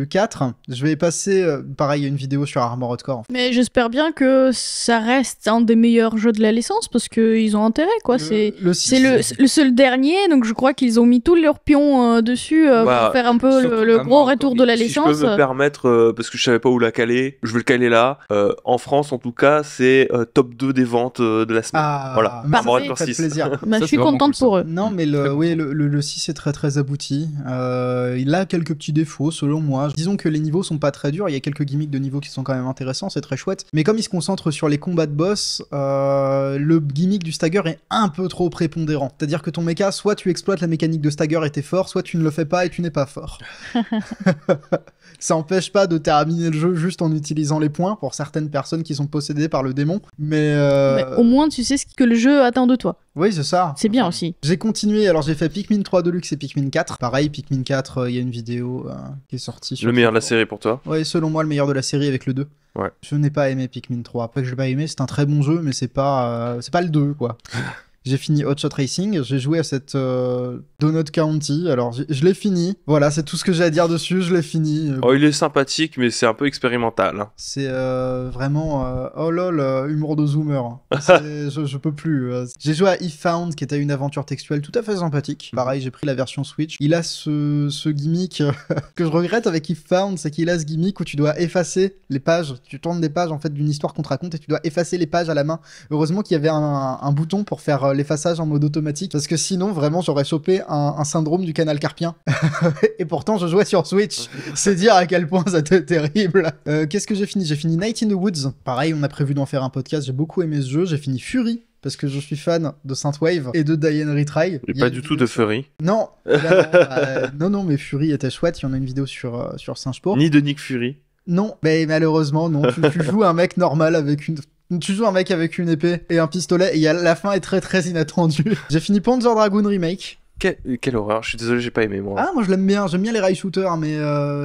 4. Je vais passer, pareil, une vidéo sur Armored Core. Mais j'espère bien que ça reste un des meilleurs jeux de la licence parce qu'ils ont intérêt, quoi. C'est le c'est 6. le seul dernier, donc je crois qu'ils ont mis tous leurs pions dessus Bah, pour faire un peu surtout le gros Armored retour Core, de la Si je licence. peux me permettre, parce que je savais pas où la caler, je vais le caler là. En France, en tout cas, c'est top 2 des ventes de la semaine. Ah, Voilà. merci, Armored Core ça fait 6. plaisir. Bah, Ça, je suis c'est vraiment contente cool, ça. pour eux. Non, mais le 6 est très très abouti. Il a quelques petits défauts, selon moi. Disons que les niveaux sont pas très durs, il y a quelques gimmicks de niveaux qui sont quand même intéressants, c'est très chouette. Mais comme il se concentre sur les combats de boss, le gimmick du stagger est un peu trop prépondérant. C'est-à-dire que ton mecha, soit tu exploites la mécanique de stagger et t'es fort, soit tu ne le fais pas et tu n'es pas fort. Ça empêche pas de terminer le jeu juste en utilisant les points pour certaines personnes qui sont possédées par le démon. Mais au moins, tu sais ce que le jeu attend de toi. oui, c'est ça. C'est bien aussi. J'ai continué, alors j'ai fait Pikmin 3 Deluxe et Pikmin 4. Pareil, Pikmin 4, il y a une vidéo qui est sortie sur Le meilleur de la série pour toi. Ouais, selon moi, le meilleur de la série avec le 2. Ouais. Je n'ai pas aimé Pikmin 3. Après que je l'ai pas aimé, c'est un très bon jeu, mais c'est pas le 2, quoi. J'ai fini Hot Shot Racing, j'ai joué à cette Donut County, alors je l'ai fini. Voilà, c'est tout ce que j'ai à dire dessus, je l'ai fini. Oh, il est sympathique, mais c'est un peu expérimental. Hein. C'est vraiment oh lol, humour de zoomer. Je peux plus. J'ai joué à If Found, qui était une aventure textuelle tout à fait sympathique. Pareil, j'ai pris la version Switch. Il a ce gimmick que je regrette avec If Found, c'est qu'il a ce gimmick où tu dois effacer les pages. Tu tournes des pages en fait d'une histoire qu'on te raconte et tu dois effacer les pages à la main. Heureusement qu'il y avait un bouton pour faire l'effaçage en mode automatique, parce que sinon vraiment j'aurais chopé un syndrome du canal carpien. Et pourtant je jouais sur Switch. C'est dire à quel point ça était terrible. Qu'est-ce que j'ai fini? J'ai fini Night in the Woods. Pareil, on a prévu d'en faire un podcast, j'ai beaucoup aimé ce jeu. J'ai fini Fury, parce que je suis fan de Synthwave et de Die and Retry. Et pas du tout de Fury. Non, non, mais Fury était chouette, il y en a une vidéo sur Singe-Pour. Ni de Nick Fury. Non, mais malheureusement, non. Tu joues un mec normal avec une... Tu joues un mec avec une épée et un pistolet, et la fin est très très inattendue. J'ai fini Panzer Dragoon Remake. Quelle horreur, je suis désolé, j'ai pas aimé moi. Ah, moi je l'aime bien, j'aime bien les rail shooters, mais...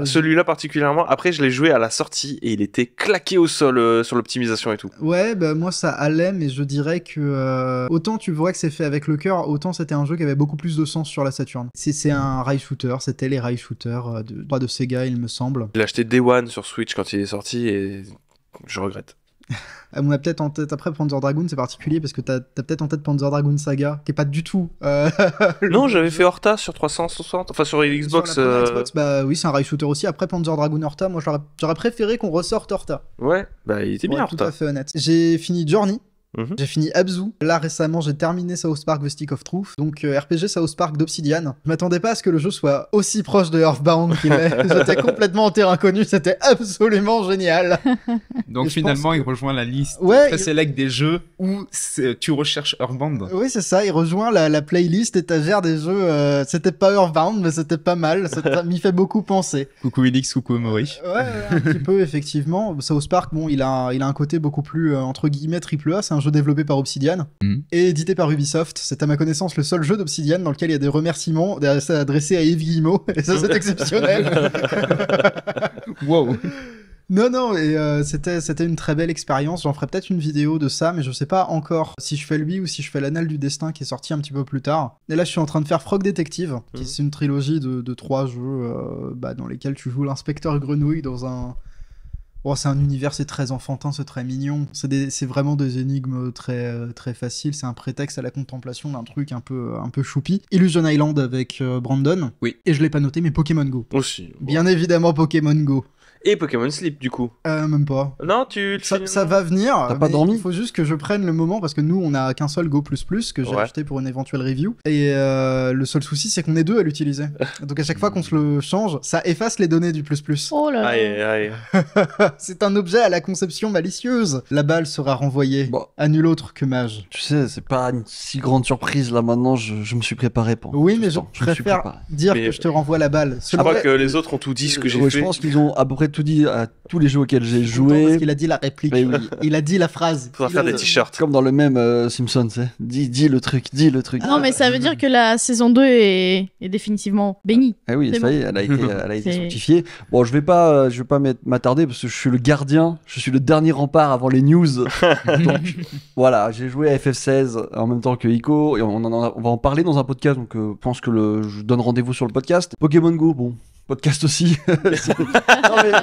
Celui-là particulièrement, après je l'ai joué à la sortie et il était claqué au sol sur l'optimisation et tout. Ouais, bah moi ça allait, mais je dirais que autant tu vois que c'est fait avec le cœur, autant c'était un jeu qui avait beaucoup plus de sens sur la Saturn. C'est un rail shooter, c'était les rail shooters de Sega, il me semble. Je l'ai acheté Day One sur Switch quand il est sorti et je regrette. On a peut-être en tête, après Panzer Dragoon c'est particulier parce que t'as peut-être en tête Panzer Dragoon Saga, qui est pas du tout... Non, j'avais fait Horta sur 360, enfin sur Xbox. Sur la première Xbox, bah oui, c'est un rail shooter aussi. Après Panzer Dragoon Horta, moi j'aurais préféré qu'on ressorte Horta. Ouais, bah il était Pour bien être tout Horta. à fait honnête. J'ai fini Journey. J'ai fini Abzu. Là récemment j'ai terminé South Park The Stick of Truth. Donc RPG South Park d'Obsidian. Je m'attendais pas à ce que le jeu soit aussi proche de Earthbound qu'il est. J'étais complètement en terrain inconnu, c'était absolument génial. Donc Et je finalement, pense il rejoint la liste Ouais, très select des jeux où tu recherches Earthbound. Oui, c'est ça, il rejoint la playlist étagère des jeux. C'était pas Earthbound, mais c'était pas mal. Ça m'y fait beaucoup penser. Coucou Elix, coucou Mori. Ouais, un petit peu, effectivement. South Park, bon, il a un côté beaucoup plus, entre guillemets, AAA. C'est un jeu développé par Obsidian et édité par Ubisoft. C'est à ma connaissance le seul jeu d'Obsidian dans lequel il y a des remerciements adressés à Yves Guillemot. Et ça, c'est exceptionnel. Wow. Non, et c'était une très belle expérience. J'en ferai peut-être une vidéo de ça, mais je sais pas encore si je fais lui ou si je fais l'Annale du Destin qui est sorti un petit peu plus tard. Et là, je suis en train de faire Frog Detective, qui c'est une trilogie de 3 jeux dans lesquels tu joues l'inspecteur Grenouille dans un... Oh, c'est un univers, c'est très enfantin, c'est très mignon. C'est vraiment des énigmes très faciles. C'est un prétexte à la contemplation d'un truc un peu choupi. Illusion Island avec Brandon. Oui. Et je l'ai pas noté, mais Pokémon Go. Aussi. Bien évidemment Pokémon Go. Et Pokémon Sleep, du coup. Même pas. Non, Ça va venir. T'as pas mais dormi Il faut juste que je prenne le moment parce que nous, on a qu'un seul Go++ que j'ai acheté pour une éventuelle review. Et le seul souci, c'est qu'on est deux à l'utiliser. Donc à chaque fois qu'on se le change, ça efface les données du ++. Oh là là. Aïe. C'est un objet à la conception malicieuse. La balle sera renvoyée Bon. à nul autre que Mage. Tu sais, c'est pas une si grande surprise là maintenant, je me suis préparé pour. Oui, tout mais ce je temps. me suis préfère préparé. dire Mais- que je te renvoie la balle. Je crois que les autres ont tout dit ce que j'ai Ouais, fait. je pense qu'ils ont à peu près tout dit à tous les jeux auxquels j'ai Parce joué. qu'il a dit la réplique. Mais oui. Il a dit la phrase. Faudra faire des t-shirts. Comme dans le même Simpson, tu sais. Dis le truc, dis le truc. Non, mais ça veut dire que la saison 2 est définitivement bénie. Eh oui, C'est ça bon. y est, elle a été C'est- fructifiée. Bon, je vais pas m'attarder parce que je suis le gardien, je suis le dernier rempart avant les news. Donc voilà, j'ai joué à FF16 en même temps que Ico et on va en parler dans un podcast. Donc je pense que je donne rendez-vous sur le podcast. Pokémon Go, bon. Podcast aussi.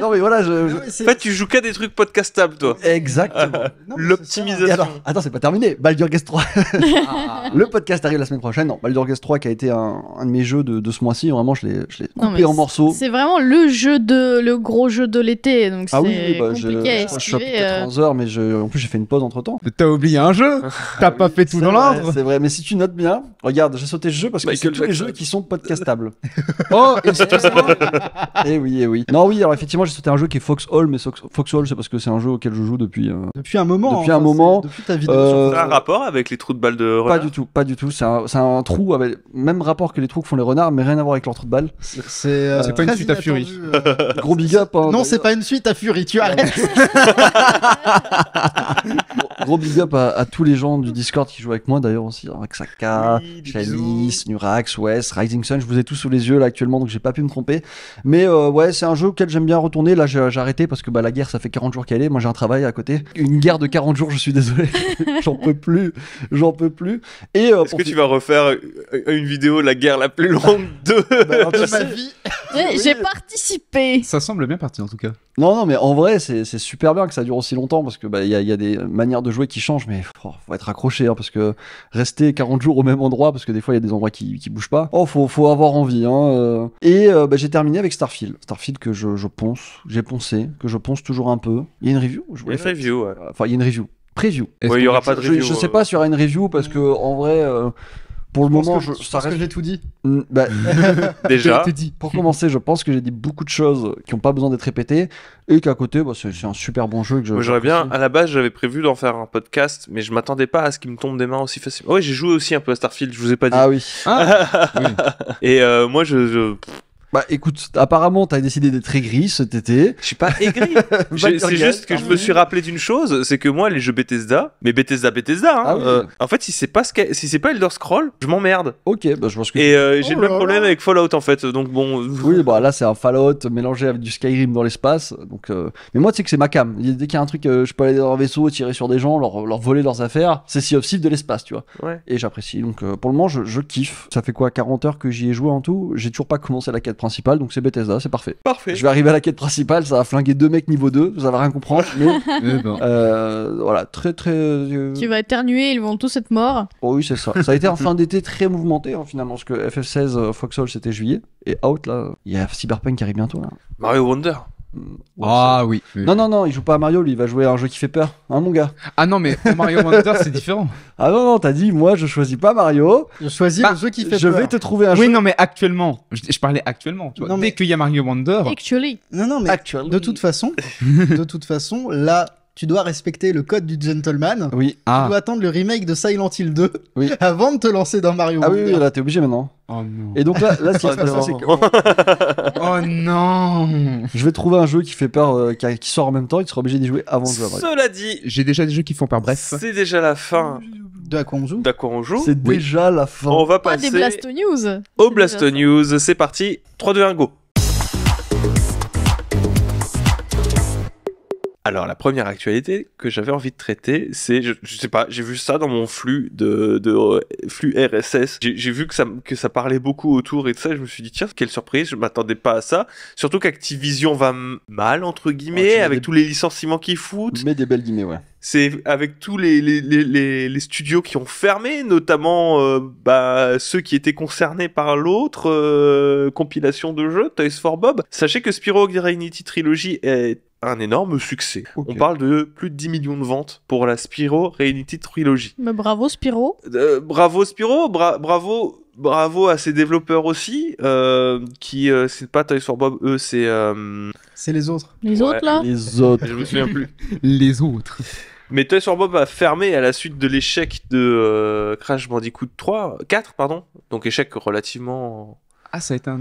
non mais voilà, En fait, tu joues qu'à des trucs podcastables, toi. exactement. Non, mais L'optimisation. Et alors, attends, c'est pas terminé. Baldur's Gate 3. Le podcast arrive la semaine prochaine. Non, Baldur's Gate 3 qui a été un de mes jeux de ce mois-ci. Vraiment, je l'ai Non, coupé mais en morceaux. C'est vraiment le gros jeu de l'été, donc Ah c'est oui, bah, compliqué à je suis à esquiver. 14 heures, mais en plus j'ai fait une pause entre temps. T'as oublié un jeu. T'as pas fait tout dans l'ordre. C'est vrai, mais si tu notes bien, regarde, j'ai sauté ce jeu parce que Michael c'est tous les Jackson. jeux qui sont podcastables. Oh, excuse-moi. Eh oui. Non, oui, alors effectivement, j'ai sauté un jeu qui est Foxhole, mais Foxhole, c'est parce que c'est un jeu auquel je joue depuis. Depuis un moment. Depuis un moment, Depuis ta vidéo euh, Ça a un rapport avec les trous de balles de renard. Pas du tout. C'est un trou avec même rapport que les trous que font les renards, mais rien à voir avec leur trou de balle. C'est pas une très suite à Fury. inattendu, Gros big up. Hein, Non, c'est pas une suite à Fury, tu arrêtes. Gros big up à tous les gens du Discord qui jouent avec moi d'ailleurs aussi, hein, avec Saka, Oui, des Chalice, Nurax, Wes, Rising Sun, je vous ai tous sous les yeux là actuellement donc j'ai pas pu me tromper. Mais ouais, c'est un jeu auquel j'aime bien retourner. Là j'ai arrêté parce que la guerre ça fait 40 jours qu'elle est, moi j'ai un travail à côté. Une guerre de 40 jours, je suis désolé. J'en peux plus. Et Est-ce que tu vas refaire une vidéo la guerre la plus longue de... De ma vie. J'ai participé. Ça semble bien parti en tout cas. Non, mais en vrai, c'est super bien que ça dure aussi longtemps parce que y a des manières de jouer qui changent, mais faut être accroché hein, parce que rester 40 jours au même endroit, parce que des fois il y a des endroits qui bougent pas. Faut avoir envie. Hein, Et j'ai terminé avec Starfield que j'ai poncé, que je ponce toujours un peu. Il y a une review. Il y a une review, ouais. Enfin, il y a une review. Preview. Est-ce Ouais, il y qu'on- aura pas de review. Je sais pas s'il y aura une review parce que en vrai, pour le moment, je ça pense que reste. j'ai tout dit. Déjà. T'es dit. Pour commencer, je pense que j'ai dit beaucoup de choses qui n'ont pas besoin d'être répétées et qu'à côté, c'est un super bon jeu que je. Moi, j'aurais bien, j'apprécie. à la base, j'avais prévu d'en faire un podcast, mais je m'attendais pas à ce qu'il me tombe des mains aussi facilement. Ouais, j'ai joué aussi un peu à Starfield, je vous ai pas dit. Ah oui. Ah, oui. Et moi, je Bah écoute, apparemment t'as décidé d'être aigri cet été. suis pas aigri. C'est juste que je me suis rappelé d'une chose, c'est que moi, les jeux Bethesda, mais Bethesda, hein, Ah oui. en fait, si c'est pas Elder Scroll, je m'emmerde. Ok, bah je vois ce que Et j'ai le Oh même là problème là. avec Fallout, en fait. Donc bon. Oui, bah là c'est un Fallout mélangé avec du Skyrim dans l'espace. Donc, mais moi tu sais que c'est ma cam. Dès qu'il y a un truc, je peux aller dans un vaisseau, tirer sur des gens, leur voler leurs affaires. C'est Sea of Thieves de l'espace, tu vois. Ouais. Et j'apprécie. Donc pour le moment, je kiffe. Ça fait quoi, 40 heures que j'y ai joué en tout. J'ai toujours pas commencé la quête principale, donc c'est Bethesda, c'est parfait. Parfait. Je vais arriver à la quête principale, ça va flinguer 2 mecs niveau 2, vous allez rien comprendre. Mais Eh ben. voilà, très. Tu vas éternuer, ils vont tous être morts. Oh oui, c'est ça. Ça a été un fin d'été très mouvementé hein, finalement, parce que FF16 Foxhole c'était juillet et Out là, il y a Cyberpunk qui arrive bientôt là. Mario Wonder. Ah oui. Non, il joue pas à Mario, lui, il va jouer à un jeu qui fait peur, hein, mon gars. Ah non, mais pour Mario Wonder, c'est différent. Ah non, t'as dit, moi, je choisis pas Mario, Je choisis le jeu qui fait je peur. vais te trouver un Oui, jeu. non, mais actuellement. Je parlais actuellement. Tu vois. Non, mais- Dès qu'il y a Mario Wonder. Actually. Non, mais Actually. de toute façon, là, tu dois respecter le code du gentleman. Oui. Tu Ah. dois attendre le remake de Silent Hill 2 Oui. avant de te lancer dans Mario Ah oui, Wonder. là, t'es obligé maintenant. Oh non. Et donc là, ce qui Oh se passe, non. c'est que Oh non. je vais trouver un jeu qui fait peur, qui sort en même temps, et tu seras obligé d'y jouer avant de jouer à Mario. Cela dit, J'ai déjà des jeux qui font peur. Bref. c'est déjà la fin De à quoi on joue d'À quoi on joue. C'est déjà la fin. On va Pas des passer Blasto News. au C'est Blasto déjà ça. News. C'est parti. 3, 2, 1, go. Alors, la première actualité que j'avais envie de traiter, c'est, je sais pas, j'ai vu ça dans mon flux flux RSS. J'ai vu que ça parlait beaucoup autour et tout ça. Et je me suis dit, tiens, quelle surprise, je m'attendais pas à ça. Surtout qu'Activision va mal, entre guillemets, Ouais, tu mets avec des- tous les licenciements qu'ils foutent. Mais des belles guillemets, ouais. C'est avec tous les studios qui ont fermé, notamment ceux qui étaient concernés par l'autre compilation de jeux, Toys for Bob. Sachez que Spyro Reignited Trilogy est un énorme succès. Ok. On parle de plus de 10 millions de ventes pour la Spyro Reignited Trilogy. Mais bravo Spyro. Bravo Spyro, bravo à ses développeurs aussi, qui c'est pas Toys for Bob, eux c'est C'est les autres. Les Ouais. autres là. Les autres. je me souviens plus. Les autres. Mais Toys for Bob a fermé à la suite de l'échec de Crash Bandicoot 4, pardon. Donc échec relativement... Ah, ça a été un.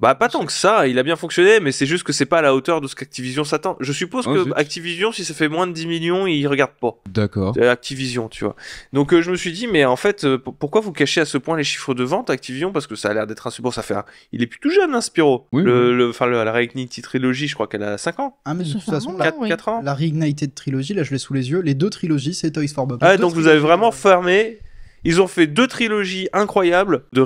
Bah pas tant que ça, il a bien fonctionné, mais c'est juste que c'est pas à la hauteur de ce qu'Activision s'attend. Je suppose Oh, que zut. Activision, si ça fait moins de 10 millions, ils regardent pas. D'accord. Activision, tu vois. Donc je me suis dit, mais en fait, pourquoi vous cachez à ce point les chiffres de vente, Activision? Parce que ça a l'air d'être un support, ça fait il est plus tout jeune, hein, Spyro. Oui, La Reignited Trilogy, je crois qu'elle a 5 ans. Ah, mais de Ça toute fait un façon, moment, la, oui. 4 ans. la Reignited Trilogy, là je l'ai sous les yeux, les deux trilogies c'est Toys for Bob. Ah, Les deux donc vous avez trilogies, vraiment fermé. Ils ont fait 2 trilogies incroyables de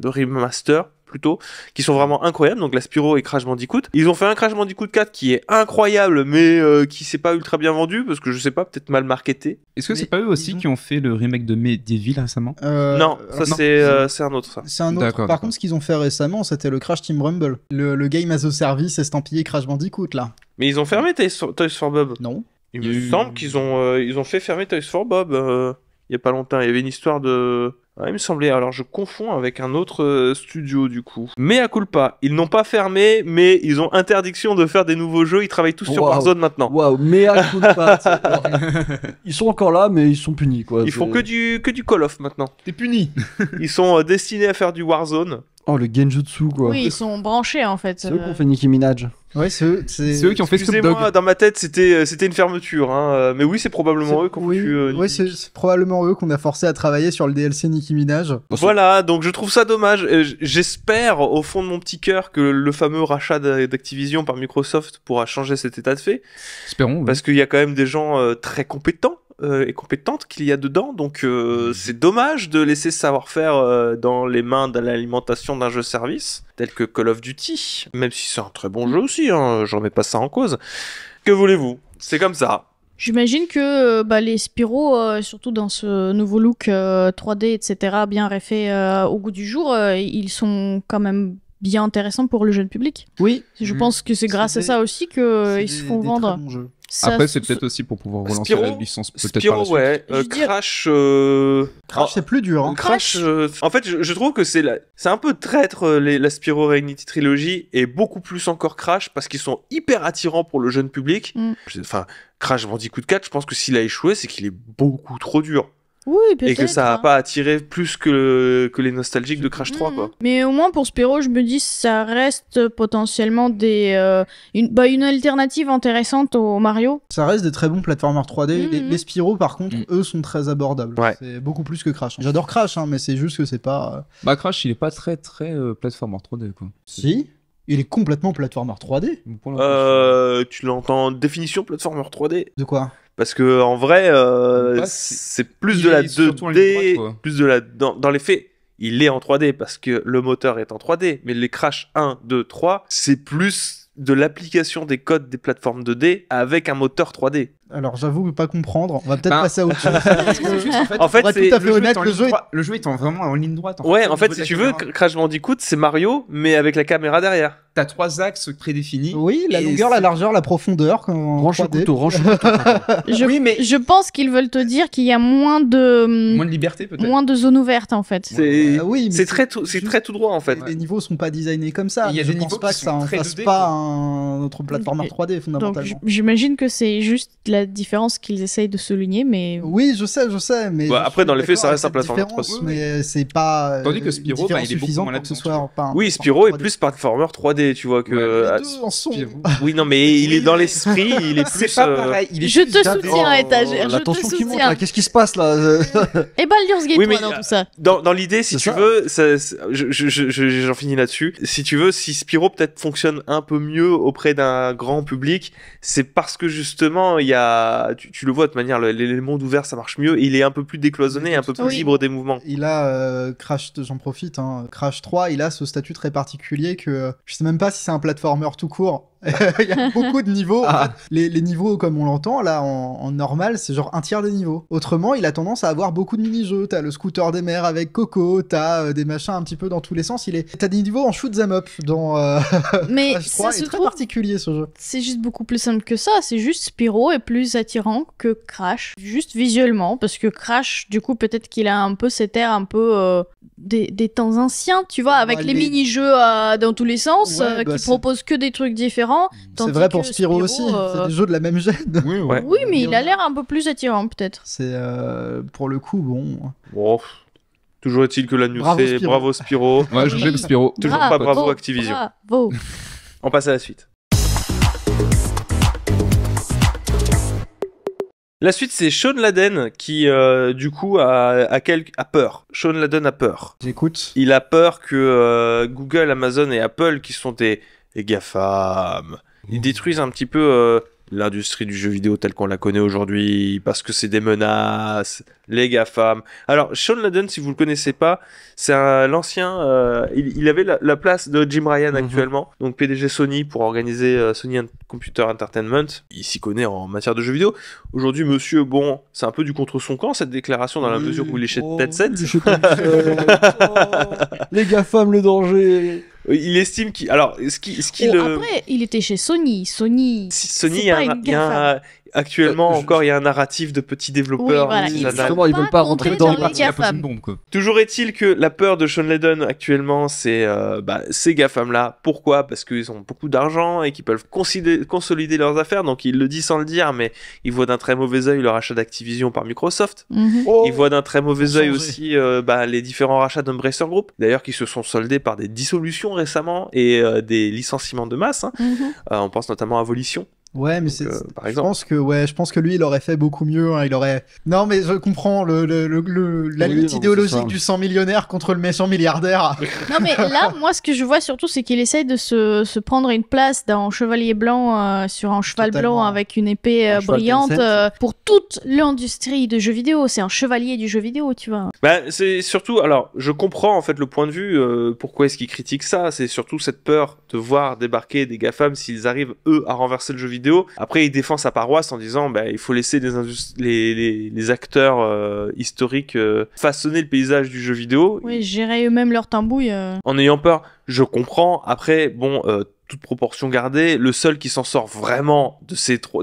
remaster plutôt, qui sont vraiment incroyables. Donc la Spyro et Crash Bandicoot. Ils ont fait un Crash Bandicoot 4 qui est incroyable, mais qui s'est pas ultra bien vendu parce que je sais pas, peut-être mal marketé. Est-ce que c'est Mais pas eux aussi ils ont- qui ont fait le remake de Medieval récemment? non, ça non, c'est un autre ça. c'est un autre. D'accord, Par d'accord. contre, ce qu'ils ont fait récemment, c'était le Crash Team Rumble. Le game as a service estampillé Crash Bandicoot, là. Mais ils ont fermé Toys for Bob. Non. Il Il y a me eu- semble qu'ils ont fait fermer Toys for Bob il y a pas longtemps. Il y avait une histoire de... Ouais, il me semblait. Alors je confonds avec un autre studio du coup. Mais à culpa, ils n'ont pas fermé, mais ils ont interdiction de faire des nouveaux jeux. Ils travaillent tous sur Waouh. Warzone maintenant. Waouh, mais à coup de patte. Alors, ils sont encore là, mais ils sont punis, quoi. Ils font que du Call of maintenant. T'es puni. Ils sont destinés à faire du Warzone. Oh, le Genjutsu, quoi. Oui, ils sont branchés en fait. C'est eux qui ont fait Nicki Minaj. Ouais, c'est eux. C'est eux qui ont fait Snoop Excusez-moi, Dogg. dans ma tête c'était une fermeture. Hein. Mais oui, c'est probablement eux qui ont Oui, foutu, ouais, c'est probablement eux qu'on a forcé à travailler sur le DLC Nicki Minaj. Voilà, donc je trouve ça dommage. J'espère au fond de mon petit cœur que le fameux rachat d'Activision par Microsoft pourra changer cet état de fait, Espérons. oui. parce qu'il y a quand même des gens très compétents et compétentes qu'il y a dedans, donc c'est dommage de laisser ce savoir-faire dans les mains de l'alimentation d'un jeu-service tel que Call of Duty, même si c'est un très bon jeu aussi, hein, j'en mets pas ça en cause. Que voulez-vous? C'est comme ça. J'imagine que les Spyro, surtout dans ce nouveau look 3D, etc., bien refait au goût du jour, ils sont quand même bien intéressants pour le jeune public. Oui. Je pense que c'est grâce à des- ça aussi qu'ils se font vendre. Très bons jeux. Ça- Après, c'est peut-être aussi pour pouvoir relancer Spyro- la licence peut-être par Spyro, la suite. ouais. Je veux dire- Crash... Crash, c'est plus dur. Hein. Crash, en fait, je trouve que c'est un peu traître la Spyro Reignited Trilogy et beaucoup plus encore Crash parce qu'ils sont hyper attirants pour le jeune public. Mm. Enfin, Crash Bandicoot 4, je pense que s'il a échoué, c'est qu'il est beaucoup trop dur Oui, peut-être. et que ça a hein. pas attiré plus que les nostalgiques de Crash 3, Mhm. quoi. Mais au moins pour Spyro, je me dis ça reste potentiellement une alternative intéressante au Mario. Ça reste des très bons platformers 3D. Les, Mhm. les Spyro, par contre, Mhm. eux sont très abordables. Ouais. C'est beaucoup plus que Crash. J'adore Crash, hein, mais c'est juste que c'est pas. Bah, Crash, il est pas très platformer 3D, quoi. Si. Il est complètement platformer 3D. Pour l'instant, Tu l'entends, définition platformer 3D. De quoi? Parce que en vrai, Bah, c'est plus il de la est surtout en ligne 2D, droite, quoi. plus de la dans les faits. Il est en 3D parce que le moteur est en 3D, mais les Crash 1, 2, 3, c'est plus de l'application des codes des plateformes 2D avec un moteur 3D. Alors j'avoue pas comprendre. On va peut-être Ben, passer à autre chose. Parce que juste, En fait, pour être c'est tout à fait le jeu honnête, est en le ligne jeu est- droite- le jeu est vraiment en ligne droite. ouais, au en fait, niveau de si la tu veux, caméra. Crash Bandicoot, c'est Mario, mais avec la caméra derrière. t'as 3 axes prédéfinis. Oui, la Et longueur, la largeur, la profondeur. En Range le 3D. couteau, range le couteau. Oui, mais Je pense qu'ils veulent te dire qu'il y a moins de moins de liberté peut-être. moins de zones ouvertes en fait. Oui, mais c'est très tout droit en fait. Les niveaux sont pas designés comme ça. Et il y a Je des pense niveaux pas qui que ça sont en très fasse 2D, pas quoi. un autre plateforme Ok. 3D Donc fondamentalement. j'imagine que c'est juste la différence qu'ils essayent de souligner, mais Oui, je sais, mais Bah, je après, suis dans les faits, ça d'accord reste un avec cette plateforme différence, 3D. mais c'est pas. Tandis que Spyro, une différence bah, il est beaucoup suffisante moins pour que ce là-dedans, soit pas un Oui, plateforme Spyro est 3D. plus platformer 3D, tu vois que. Ouais, Les deux en sont. Spyro. Oui, non, mais il est dans l'esprit, il est C'est plus. pas pareil. Il est je plus te d'accord. soutiens, étagère, je La te tension qui monte, soutiens. là, qu'est-ce qui se passe là Et Baldur's Gate Oui, 3 mais dans tout ça. Dans l'idée, si C'est tu ça. veux, j'en finis là-dessus. Si tu veux, si Spyro peut-être fonctionne un peu mieux auprès d'un grand public, c'est parce que justement, il y a, tu le vois de toute manière, les mondes ouverts, ça marche mieux. Et il est un peu plus décloisonné, un peu plus Oui. libre des mouvements. Il a Crash, j'en profite, hein, Crash 3, il a ce statut très particulier que je sais même pas si c'est un platformer tout court. Il y a beaucoup de niveaux. En fait, les niveaux, comme on l'entend, là, en normal, c'est genre un tiers des niveaux. Autrement, il a tendance à avoir beaucoup de mini-jeux. T'as le scooter des mers avec Coco, t'as des machins un petit peu dans tous les sens. T'as des niveaux en shoot 'em up dans Mais Crash 3. ça Il se est très trouve, particulier, ce jeu. c'est juste beaucoup plus simple que ça. C'est juste Spyro est plus attirant que Crash, juste visuellement, parce que Crash, du coup, peut-être qu'il a un peu cet air un peu des temps anciens, tu vois, avec Bah, les les- mini-jeux dans tous les sens, Ouais, bah, qui c'est- proposent que des trucs différents. C'est tandis vrai pour que Spyro aussi. C'est des jeux de la même gêne. Oui, Ouais. Oui, mais il a l'air un peu plus attirant, peut-être. C'est pour le coup, bon. Bon, toujours est-il que la news Bravo, c'est Spyro. bravo Spyro. Ouais, je joue avec Spyro. Toujours pas bravo Activision. Bravo. On passe à la suite. La suite, c'est Sean Layden qui, du coup, a peur. Sean Layden a peur. J'écoute. Il a peur que Google, Amazon et Apple, qui sont des GAFAM, ils détruisent un petit peu l'industrie du jeu vidéo telle qu'on la connaît aujourd'hui, parce que c'est des menaces, les GAFAM. Alors, Sean Layden, si vous le connaissez pas, c'est l'ancien... il avait la place de Jim Ryan actuellement, donc PDG Sony pour organiser Sony Computer Entertainment. Il s'y connaît en matière de jeux vidéo. Aujourd'hui, monsieur, bon, c'est un peu du contre son camp, cette déclaration, dans la mesure où il est chez Tencent. Les GAFAM, le danger. Il estime qu'il... Alors, Après, il était chez Sony. Sony, Sony, c'est pas une GAFAM. actuellement encore, il y a un narratif de petits développeurs. Oui, voilà, qui il s'adaptent. Justement, ils veulent pas rentrer rentrer dedans. dans les Il a posé GAFAM. une bombe, quoi. Toujours est-il que la peur de Sean Layden actuellement, c'est ces GAFAM-là. Pourquoi ? Parce qu'ils ont beaucoup d'argent et qu'ils peuvent consolider leurs affaires. Donc, il le dit sans le dire, mais ils voient d'un très mauvais œil le rachat d'Activision par Microsoft. Mhm. Ils voient d'un très mauvais œil changer. aussi les différents rachats d'Embracer Group. D'ailleurs, qui se sont soldés par des dissolutions récemment et des licenciements de masse. Hein. Mhm. On pense notamment à Volition. Ouais, mais Donc, par je exemple. pense que lui, il aurait fait beaucoup mieux. Hein, il aurait. Non, mais je comprends la Oui, lutte non, idéologique c'est ça. du 100 millionnaire contre le méchant milliardaire. Non, mais là, moi, ce que je vois surtout, c'est qu'il essaye de se prendre une place dans Chevalier Blanc sur un cheval Totalement. blanc avec une épée Un cheval brillante Tencent. pour toute l'industrie de jeux vidéo. C'est un chevalier du jeu vidéo, tu vois. Bah, c'est surtout, alors, je comprends en fait le point de vue, pourquoi est-ce qu'ils critiquent ça, c'est surtout cette peur de voir débarquer des GAFAM s'ils arrivent, eux, à renverser le jeu vidéo. Après, ils défendent sa paroisse en disant, bah, il faut laisser les acteurs historiques façonner le paysage du jeu vidéo, Oui, gérer eux-mêmes leur tambouille. en ayant peur. Je comprends, après, bon... toute proportion gardée, le seul qui s'en sort vraiment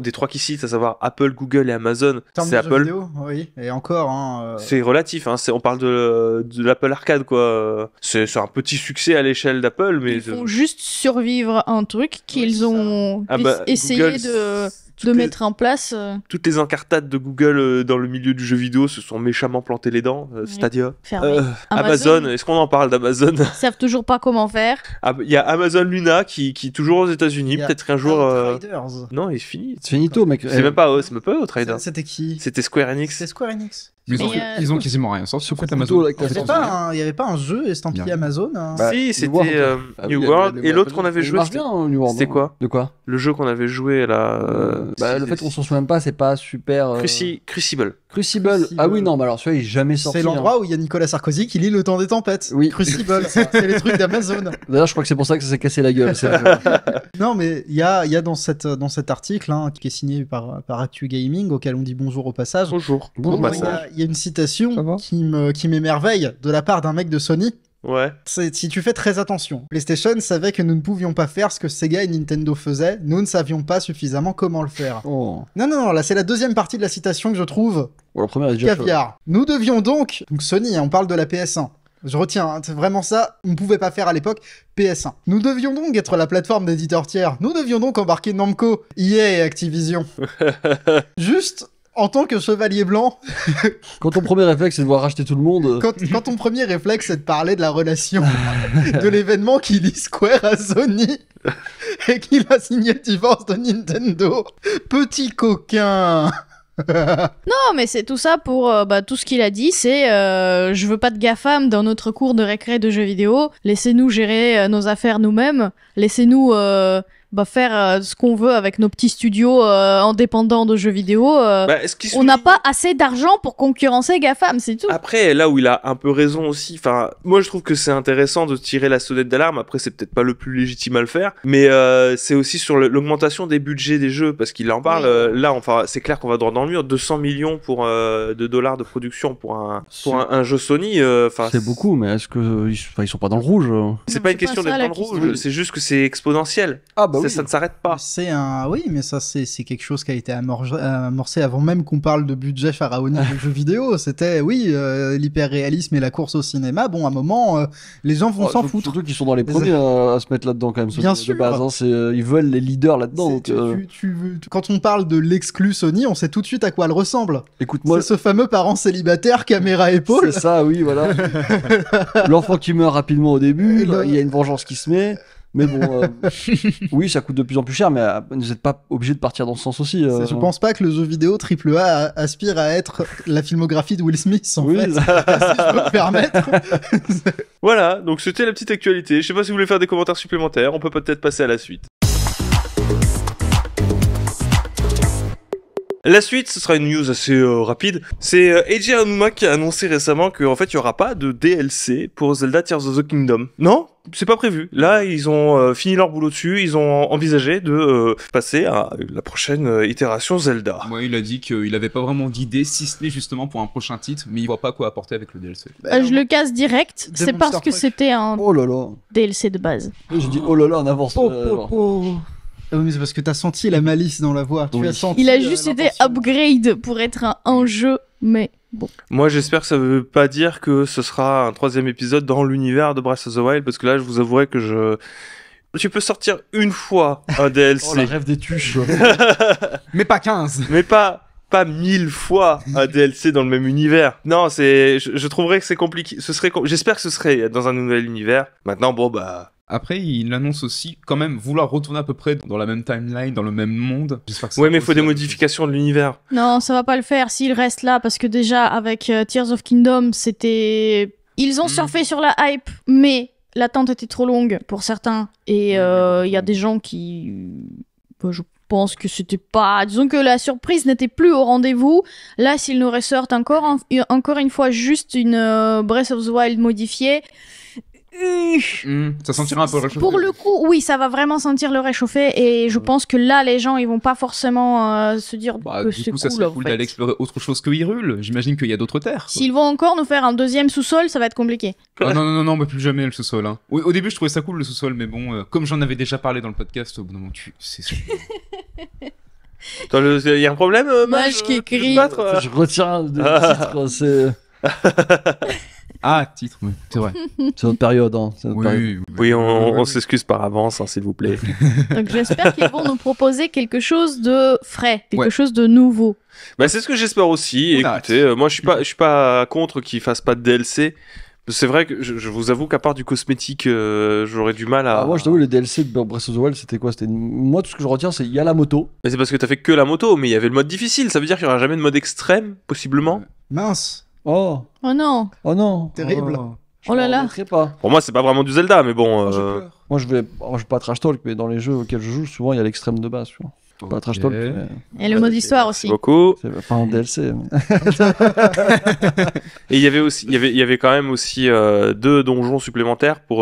des trois qui citent, à savoir Apple, Google et Amazon, En termes c'est de jeux Apple. vidéo, oui. Et encore, hein. C'est relatif, hein. On parle de l'Apple Arcade, quoi. C'est un petit succès à l'échelle d'Apple, mais Ils font juste survivre un truc qu'ils ont Ah bah, essayé Google, de toutes les- mettre en place. toutes les incartades de Google dans le milieu du jeu vidéo se sont méchamment planté les dents. Stadia. Fermés. Amazon, est-ce qu'on en parle d'Amazon? Ils savent toujours pas comment faire. Il y a Amazon Luna qui est toujours aux États-Unis. Il y a Peut-être qu'un jour. Outriders. Non, il est fini. C'est finito, mec. C'est même pas Outrider. C'était qui C'était Square Enix. C'est Square Enix. Mais Mais, ils ont quasiment rien sorti sur Plutôt Amazon. là que t'as Il n'y avait pas un jeu estampillé Bien. Amazon hein Bah, Si, New c'était World. New Ah oui, il y a World. New Et World. l'autre qu'on avait Il joué, marche c'était bien, New World. c'était quoi De quoi le jeu qu'on avait joué là. Le fait qu'on s'en souvient pas, c'est pas super. Crucible. Crucible. Ah oui, non, mais alors celui-là, il est jamais sorti. C'est l'endroit où il y a Nicolas Sarkozy qui lit Le Temps des Tempêtes. Oui. Crucible, c'est les trucs d'Amazon. D'ailleurs, je crois que c'est pour ça que ça s'est cassé la gueule. c'est vrai. Non, mais il y a dans cet article hein, qui est signé par Actu Gaming, auquel on dit bonjour au passage. Bonjour. Bon, Au bah, Il y passage. a une citation Ça va qui m'émerveille de la part d'un mec de Sony. Ouais. Si tu fais très attention, PlayStation savait que nous ne pouvions pas faire ce que Sega et Nintendo faisaient, nous ne savions pas suffisamment comment le faire. Oh. Non, là c'est la deuxième partie de la citation que je trouve Bon, la première est déjà caviar. Nous devions donc Sony, on parle de la PS1. Je retiens, hein, c'est vraiment ça, on ne pouvait pas faire à l'époque PS1. Nous devions donc être la plateforme d'éditeurs tiers. Nous devions donc embarquer Namco, EA et Activision. Juste, en tant que chevalier blanc, Quand ton premier réflexe c'est de voir racheter tout le monde. quand ton premier réflexe c'est de parler de la relation, de l'événement qui lie Square à Sony, et qu'il a signé le divorce de Nintendo, petit coquin. Non, mais c'est tout ça pour tout ce qu'il a dit, c'est je veux pas de GAFAM dans notre cours de récré de jeux vidéo. Laissez-nous gérer nos affaires nous-mêmes. Laissez-nous faire ce qu'on veut avec nos petits studios indépendants de jeux vidéo. On n'a pas assez d'argent pour concurrencer GAFAM, c'est tout. Après, là où il a un peu raison aussi, enfin, moi je trouve que c'est intéressant de tirer la sonnette d'alarme. Après, c'est peut-être pas le plus légitime à le faire, mais c'est aussi sur l'augmentation des budgets des jeux, parce qu'il en parle. Là, enfin, c'est clair qu'on va droit dans le mur. 200 millions de dollars de production pour un jeu Sony. C'est beaucoup, mais est-ce que ils sont pas dans le rouge? C'est pas une question d'être dans le rouge. C'est juste que c'est exponentiel. Ah bah oui. Ça ne s'arrête pas. Mais ça c'est quelque chose qui a été amorcé avant même qu'on parle de budget pharaonique de jeux vidéo. C'était l'hyper-réalisme et la course au cinéma. Bon, à un moment, les gens vont s'en foutre. Surtout qu'ils sont dans les premiers à se mettre là-dedans quand même. Bien sûr. De base, hein, ils veulent les leaders là-dedans. Quand on parle de l'exclu Sony, on sait tout de suite à quoi elle ressemble. Écoute-moi. C'est ce fameux parent célibataire, caméra épaule. C'est ça, oui, voilà. L'enfant qui meurt rapidement au début, il y a une vengeance qui se met. Mais bon, oui, ça coûte de plus en plus cher, mais vous n'êtes pas obligé de partir dans ce sens aussi. Je pense pas que le jeu vidéo AAA aspire à être la filmographie de Will Smith, en fait. Si je peux me permettre. Voilà, donc c'était la petite actualité. Je sais pas si vous voulez faire des commentaires supplémentaires, on peut peut-être passer à la suite. La suite, ce sera une news assez rapide. C'est Eiji Aonuma qui a annoncé récemment qu'en fait, il y aura pas de DLC pour Zelda Tears of the Kingdom. Non, c'est pas prévu. Là, ils ont fini leur boulot dessus. Ils ont envisagé de passer à la prochaine itération Zelda. Ouais, il a dit qu'il avait pas vraiment d'idée, si ce n'est justement pour un prochain titre, mais il voit pas quoi apporter avec le DLC. Je le casse direct. C'est parce que c'était un Oh là là. DLC de base. Je dis oh là là en avance. Ah oui, mais c'est parce que t'as senti la malice dans la voix. Tu as senti. Il a juste été upgrade pour être un jeu, mais bon. Moi, j'espère que ça veut pas dire que ce sera un 3e épisode dans l'univers de Breath of the Wild, parce que là, je vous avouerai que tu peux sortir une fois un DLC. Oh, la rêve des tuches. Mais pas 15. Mais pas 1000 fois un DLC dans le même univers. Non, je trouverais que c'est compliqué. J'espère que ce serait dans un nouvel univers. Maintenant, bon, bah... Après, il annonce aussi quand même vouloir retourner à peu près dans la même timeline, dans le même monde. J'espère que ouais, mais il faut des modifications de l'univers. Non, ça va pas le faire s'il reste là, parce que déjà, avec Tears of Kingdom, c'était... Ils ont surfé sur la hype, mais l'attente était trop longue pour certains. Et il y a des gens qui... je pense que c'était pas... Disons que la surprise n'était plus au rendez-vous. Là, s'ils nous ressortent encore une fois juste une Breath of the Wild modifiée... Ça sentira un peu réchauffé. Pour le coup, oui, ça va vraiment sentir le réchauffer, et je pense que là, les gens, ils vont pas forcément se dire que c'est cool. Ça serait cool d'aller explorer autre chose que Hyrule. J'imagine qu'il y a d'autres terres. S'ils vont encore nous faire un deuxième sous-sol, ça va être compliqué. Ah non, mais plus jamais le sous-sol. Hein. Oui, au début, je trouvais ça cool le sous-sol, mais bon, comme j'en avais déjà parlé dans le podcast, au bout d'un moment, c'est sûr. Il y a un problème, Mage qui écrit. Je retiens des titres, c'est... Ah, titre, oui, c'est vrai. C'est notre période, hein. Oui, on s'excuse par avance, hein, s'il vous plaît. Donc j'espère qu'ils vont nous proposer quelque chose de frais, quelque chose de nouveau. Bah, c'est ce que j'espère aussi. Écoutez, moi, je suis pas contre qu'ils fassent pas de DLC. C'est vrai que je vous avoue qu'à part du cosmétique, j'aurais du mal à... moi, je t'avoue, les DLC de Breath of the Wild, c'était quoi? Moi, tout ce que je retiens, c'est il y a la moto. Mais c'est parce que t'as fait que la moto, mais il y avait le mode difficile. Ça veut dire qu'il y aura jamais de mode extrême, possiblement. Mince. Oh non. Oh non. Terrible. Oh là là. Pas. Pour moi, c'est pas vraiment du Zelda, mais bon... Moi, je vais pas trash talk, mais dans les jeux auxquels je joue, souvent, il y a l'extrême de base. Tu vois. Pas trash talk. Ok. Et le mode histoire aussi. Merci beaucoup. C'est pas un DLC. Et il y avait aussi, il y avait quand même aussi 2 donjons supplémentaires pour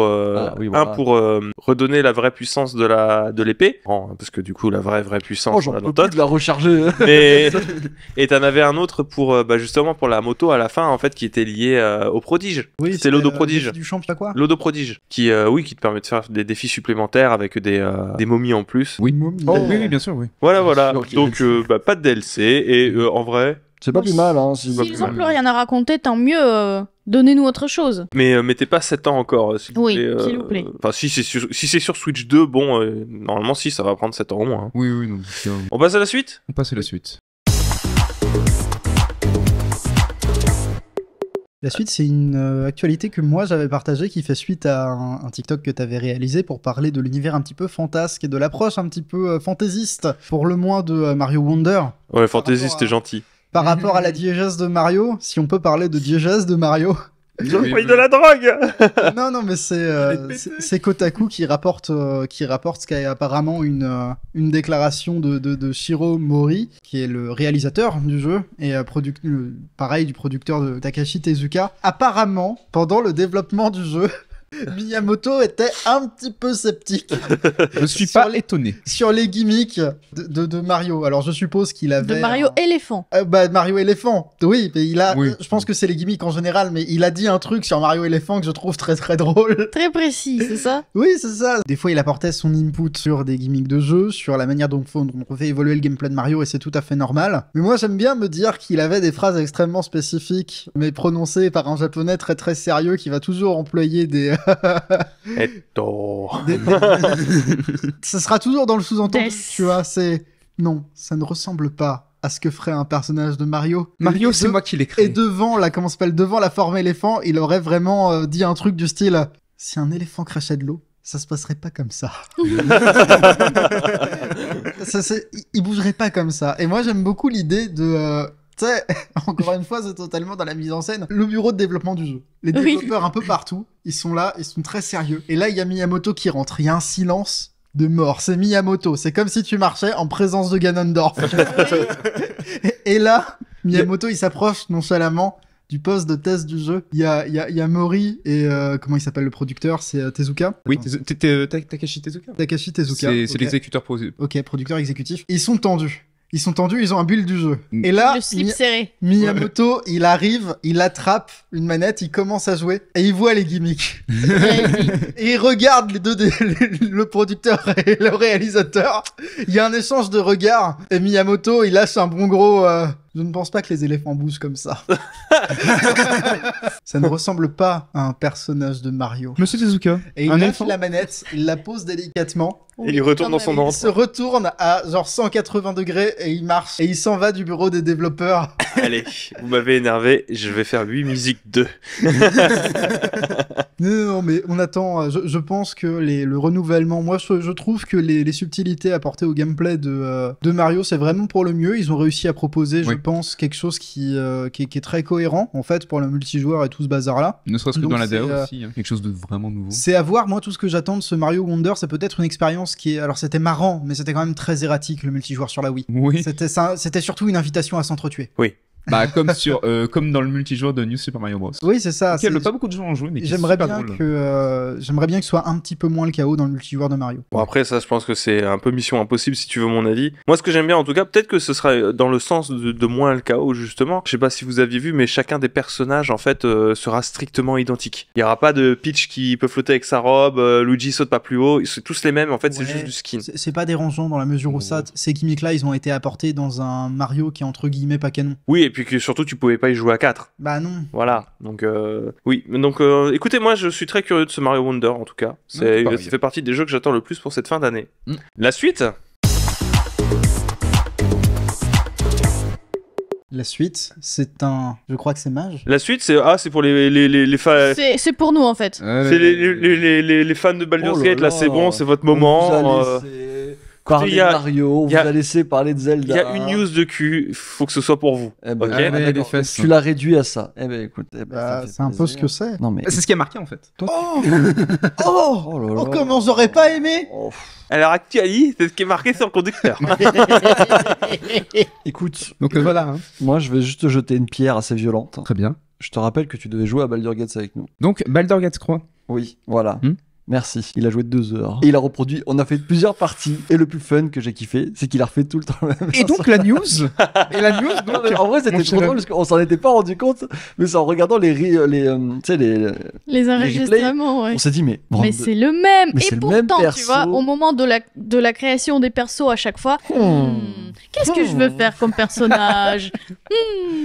oui, voilà. un pour redonner la vraie puissance de l'épée, parce que du coup la vraie puissance. Oh, j'en on l'a peux dans plus de la recharger. Et t'en avais un autre pour justement pour la moto à la fin en fait qui était lié au prodige. Oui, C'était l'Odo Prodige. Du champion, quoi. L'Odo Prodige qui qui te permet de faire des défis supplémentaires avec des momies en plus. Oui. Momie. Oui, bien sûr, oui. Voilà. Ok. Donc pas de DLC et en vrai. C'est pas plus mal, hein. S'ils ont plus rien à raconter, tant mieux. Donnez-nous autre chose. Mais mettez pas 7 ans encore, s'il vous Oui, plaît. s'il vous plaît. Enfin, si c'est sur Switch 2, bon, normalement, si, ça va prendre 7 ans au moins. Hein. Oui, donc, On passe à la suite? on passe à la suite. La suite, c'est une actualité que moi j'avais partagée qui fait suite à un TikTok que tu avais réalisé pour parler de l'univers un petit peu fantasque et de l'approche un petit peu fantaisiste, pour le moins de Mario Wonder. Ouais, Fantasy, rapport à- c'était gentil. Par rapport à la diégèse de Mario, si on peut parler de diégèse de Mario. Ils ont Oui, pris oui. de la drogue! Non, mais c'est Kotaku qui rapporte ce qu'est apparemment une déclaration de Shiro Mori, qui est le réalisateur du jeu, et pareil du producteur de Takashi Tezuka. Apparemment, pendant le développement du jeu, Miyamoto était un petit peu sceptique Je suis Sur pas les- étonné. sur les gimmicks de Mario. Alors je suppose qu'il avait... De Mario éléphant. Mario éléphant, oui, mais Oui. je pense que c'est les gimmicks en général, mais il a dit un truc sur Mario éléphant que je trouve très très drôle. Très précis, c'est ça? Oui, c'est ça. Des fois, il apportait son input sur des gimmicks de jeu, sur la manière dont on fait évoluer le gameplay de Mario, et c'est tout à fait normal. Mais moi, j'aime bien me dire qu'il avait des phrases extrêmement spécifiques, mais prononcées par un japonais très très sérieux qui va toujours employer des... Eto. Ça sera toujours dans le sous-entendu, Des. tu vois, c'est... Non, ça ne ressemble pas à ce que ferait un personnage de Mario. Mario, Et c'est de- moi qui l'ai Et créé. devant la forme éléphant, il aurait vraiment dit un truc du style si un éléphant crachait de l'eau, ça se passerait pas comme ça. Il bougerait pas comme ça. Et moi, j'aime beaucoup l'idée de. Tu sais, encore une fois, c'est totalement dans la mise en scène. Le bureau de développement du jeu. Les Oui. développeurs un peu partout, ils sont là, ils sont très sérieux. Et là, il y a Miyamoto qui rentre. Il y a un silence de mort. C'est Miyamoto. C'est comme si tu marchais en présence de Ganondorf. Et là, Miyamoto, il s'approche nonchalamment du poste de test du jeu. Il y a Mori et comment il s'appelle le producteur, c'est Tezuka. Oui, Attends. Takashi Tezuka. Takashi Tezuka. C'est Ok. l'exécuteur pro. Ok, producteur exécutif. Ils sont tendus. Ils ont un build du jeu. Mm. Et là, Le slip serré. Miyamoto, il arrive, il attrape une manette, il commence à jouer et il voit les gimmicks. Et il regarde les deux, le producteur et le réalisateur. Il y a un échange de regards et Miyamoto, il lâche un bon gros. Je ne pense pas que les éléphants bougent comme ça. Ça ne ressemble pas à un personnage de Mario. Monsieur Tezuka. Et il Un lâche éléphant la manette, il la pose délicatement. Et il retourne dans son Il ordre. se retourne à genre 180 degrés et il marche. Et il s'en va du bureau des développeurs. Allez, vous m'avez énervé, je vais faire 8 musiques 2. Non, mais on attend. Je pense que le renouvellement. Moi, je trouve que les subtilités apportées au gameplay de Mario, c'est vraiment pour le mieux. Ils ont réussi à proposer, Oui. je pense, quelque chose qui est très cohérent, en fait, pour le multijoueur et tout ce bazar-là. Ne serait-ce que Donc dans la c'est, DAO aussi, hein. Quelque chose de vraiment nouveau. C'est à voir. Moi, tout ce que j'attends de ce Mario Wonder, c'est peut-être une expérience qui est. Alors, c'était marrant, mais c'était quand même très erratique, le multijoueur sur la Wii. Oui. C'était surtout une invitation à s'entretuer. Bah comme dans le multijoueur de New Super Mario Bros. Oui, c'est ça. Auquel c'est- pas beaucoup de gens ont joué, mais qui est J'aimerais super bien drôle. j'aimerais bien que ce soit un petit peu moins le chaos dans le multijoueur de Mario. Bon après ça je pense que c'est un peu mission impossible si tu veux mon avis. Moi ce que j'aime bien en tout cas, peut-être que ce sera dans le sens de moins le chaos justement. Je sais pas si vous aviez vu mais chacun des personnages en fait sera strictement identique. Il y aura pas de Peach qui peut flotter avec sa robe, Luigi saute pas plus haut, c'est tous les mêmes en fait, c'est Ouais. juste du skin. C'est pas dérangeant dans la mesure où ces gimmicks-là, ils ont été apportés dans un Mario qui est entre guillemets pas canon. Oui et puis que surtout tu pouvais pas y jouer à 4. Bah non. Voilà, donc oui, donc écoutez, moi je suis très curieux de ce Mario Wonder en tout cas. Ouais, Ça pareil. fait partie des jeux que j'attends le plus pour cette fin d'année. Mm. La suite. La suite, c'est un. Je crois que c'est Mage. La suite c'est pour les fans. C'est pour nous en fait. C'est les fans de Baldur's Gate, là c'est bon, c'est votre moment. parler il y a- de Mario, on il y a- vous a laissé parler de Zelda. Il y a une news de cul, faut que ce soit pour vous. Eh ben, Ok. Allez, les d'accord. fesses. Tu l'as réduit à ça. Eh ben écoute, ça Bah, me fait c'est un peu plaisir. ce que c'est. Non mais. C'est ce qui a marqué en fait. Oh Oh là là. Oh, comment j'aurais pas aimé Oh, Alors actually, c'est ce qui est marqué sur le conducteur. écoute, Donc voilà. Hein. moi je vais juste te jeter une pierre assez violente. Très bien. Je te rappelle que tu devais jouer à Baldur's Gate avec nous. Donc Baldur's Gate 3. Oui, voilà. Hmm. Merci. Il a joué 2 heures. Et il a reproduit. On a fait plusieurs parties. Et le plus fun que j'ai kiffé, c'est qu'il a refait tout le temps le même. Et donc la news. Et la news Non, donc. mais en vrai, c'était mon trop drôle parce qu'on s'en était pas rendu compte. Mais c'est en regardant tu sais, Les enregistrements, ouais. on s'est dit, mais. Mais c'est le même. Mais Et c'est le même pourtant, tu perso. vois, au moment de la création des persos à chaque fois, qu'est-ce que je veux faire comme personnage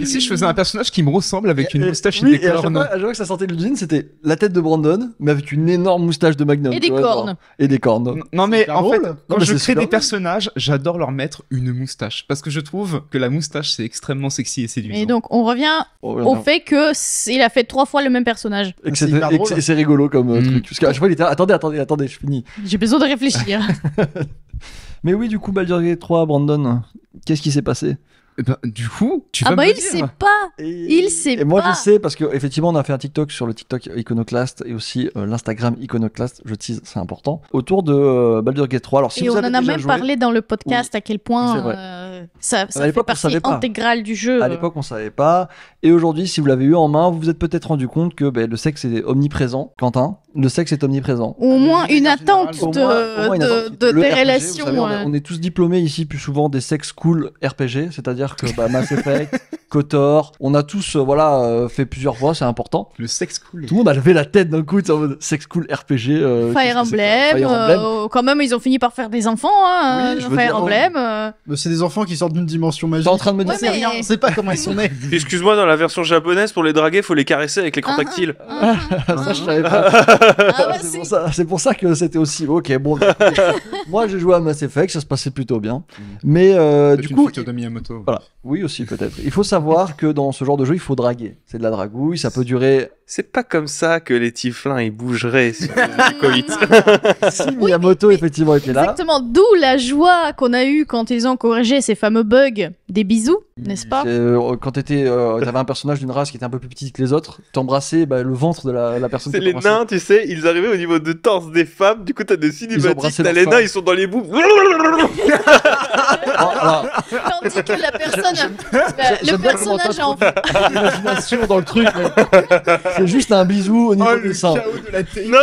Et si je faisais un personnage qui me ressemble avec une moustache et oui, des et à chaque cornes. fois, à chaque fois que ça sortait de jean, c'était la tête de Brandon, mais avec une énorme moustache de Magnum. Et tu des vois, cornes. genre. Et des cornes. Non mais super en drôle. fait, Non, quand mais je c'est crée super des drôle. personnages, j'adore leur mettre une moustache parce que je trouve que la moustache c'est extrêmement sexy et séduisant. Et donc, on revient Oh, au non. fait que il a fait 3 fois le même personnage. Et que C'est c'était- hyper et que drôle. c'est rigolo comme Mm. truc. Parce qu'à chaque fois, il était là, attendez, je finis. J'ai besoin de réfléchir. Mais oui, du coup, Baldur's Gate 3, Brandon, qu'est-ce qui s'est passé? Eh ben, du coup, tu vas Ah bah, me il dire. sait pas. Il sait Et moi, pas. je sais parce que effectivement, on a fait un TikTok sur le TikTok Iconoclast et aussi l'Instagram Iconoclast. Je tease, c'est important. Autour de Baldur's Gate 3. Alors, si Et vous on avez en a déjà même joué, parlé dans le podcast à quel point C'est vrai. ça À fait l'époque, on partie savait pas. intégrale du jeu. à l'époque, on savait pas. Et aujourd'hui, si vous l'avez eu en main, vous vous êtes peut-être rendu compte que le sexe est omniprésent. Quentin, le sexe est omniprésent. Ou au moins une manière attente générale. Au moins une attente. de Le tes RPG, relations. vous savez, on est tous diplômés ici plus souvent des sex school RPG, c'est-à-dire que Mass Effect, KOTOR, on a tous fait plusieurs fois, c'est important. Le sex cool. Tout le monde a levé la tête d'un coup, c'est en mode sex school RPG. Fire Emblem, Fire Emblem. quand même, ils ont fini par faire des enfants, hein, Oui, je dans veux Fire dire, Emblem. Mais c'est des enfants qui sortent d'une dimension magique. T'es en train de me dire Ouais, c'est mais- rien. On sait pas comment ils sont nés. Excuse-moi, dans la version japonaise, pour les draguer, faut les caresser avec l'écran tactile. Ça, je savais pas. Ah ouais, C'est pour ça que c'était aussi. Ok, bon. Moi, j'ai joué à Mass Effect, ça se passait plutôt bien. Mais du coup. de Miyamoto. Voilà. Oui, aussi, peut-être. Il faut savoir que dans ce genre de jeu, il faut draguer. C'est de la dragouille, ça peut durer. C'est pas comme ça que les tiflins ils bougeraient sur le Covid. Si Miyamoto, effectivement, était là. Exactement, d'où la joie qu'on a eue quand ils ont corrigé ces fameux bugs. Des bisous, n'est-ce pas? Quand t'avais un personnage d'une race qui était un peu plus petit que les autres, t'embrassais le ventre de la personne C'est que les t'embrassais. nains, tu sais, ils arrivaient au niveau de torse des femmes, du coup t'as des cinématiques, embrassaient t'as leur les nains, femme. ils sont dans les bouts. Alors, Tandis que la personne, le j'aime bien comment personnage t'as en trouvé l'imagination dans le truc. mais c'est juste un bisou au niveau des seins. de la télé. Non,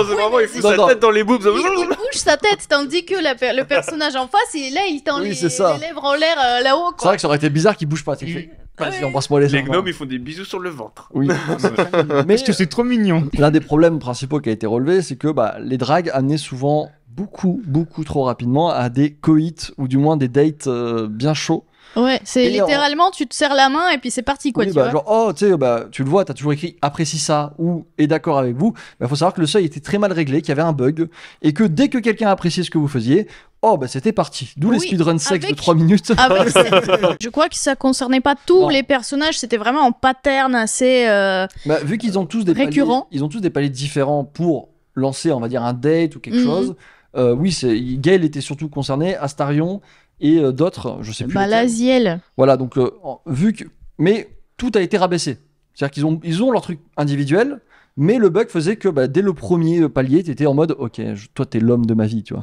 c'est vraiment, il fout Non, sa non. tête dans les boobs. il bouge sa tête, tandis que le personnage en face, il tend Oui, les c'est ça. lèvres en l'air là-haut. C'est Quoi. vrai que ça aurait été bizarre qu'il bouge pas. Tu fais, vas-y, embrasse-moi les seins. Les gnomes, ils font des bisous sur le ventre. Oui. Mais Parce que c'est trop mignon. l'un des problèmes principaux qui a été relevé, c'est que les dragues amenaient souvent beaucoup trop rapidement à des coïts ou du moins des dates bien chauds. Ouais, c'est Et littéralement, tu te serres la main et puis c'est parti, quoi, Oui, tu vois. genre, oh, tu sais, tu le vois, t'as toujours écrit apprécie ça ou est d'accord avec vous. Faut savoir que le seuil était très mal réglé, qu'il y avait un bug et que dès que quelqu'un appréciait ce que vous faisiez, c'était parti. D'où les Oui, speedrun sex de avec- 3 minutes. Avec je crois que ça concernait pas tous Non. les personnages, c'était vraiment en pattern assez. Vu qu'ils ont tous des Récurrent. paliers, ils ont tous des paliers différents pour lancer, on va dire, un date ou quelque Mhm. chose. Oui, Gale était surtout concerné, Astarion et d'autres, je sais plus. lesquels. Laziel. Voilà, donc mais tout a été rabaissé. C'est-à-dire qu'ils ont leur truc individuel, mais le bug faisait que dès le premier palier, t'étais en mode ok, toi t'es l'homme de ma vie, tu vois.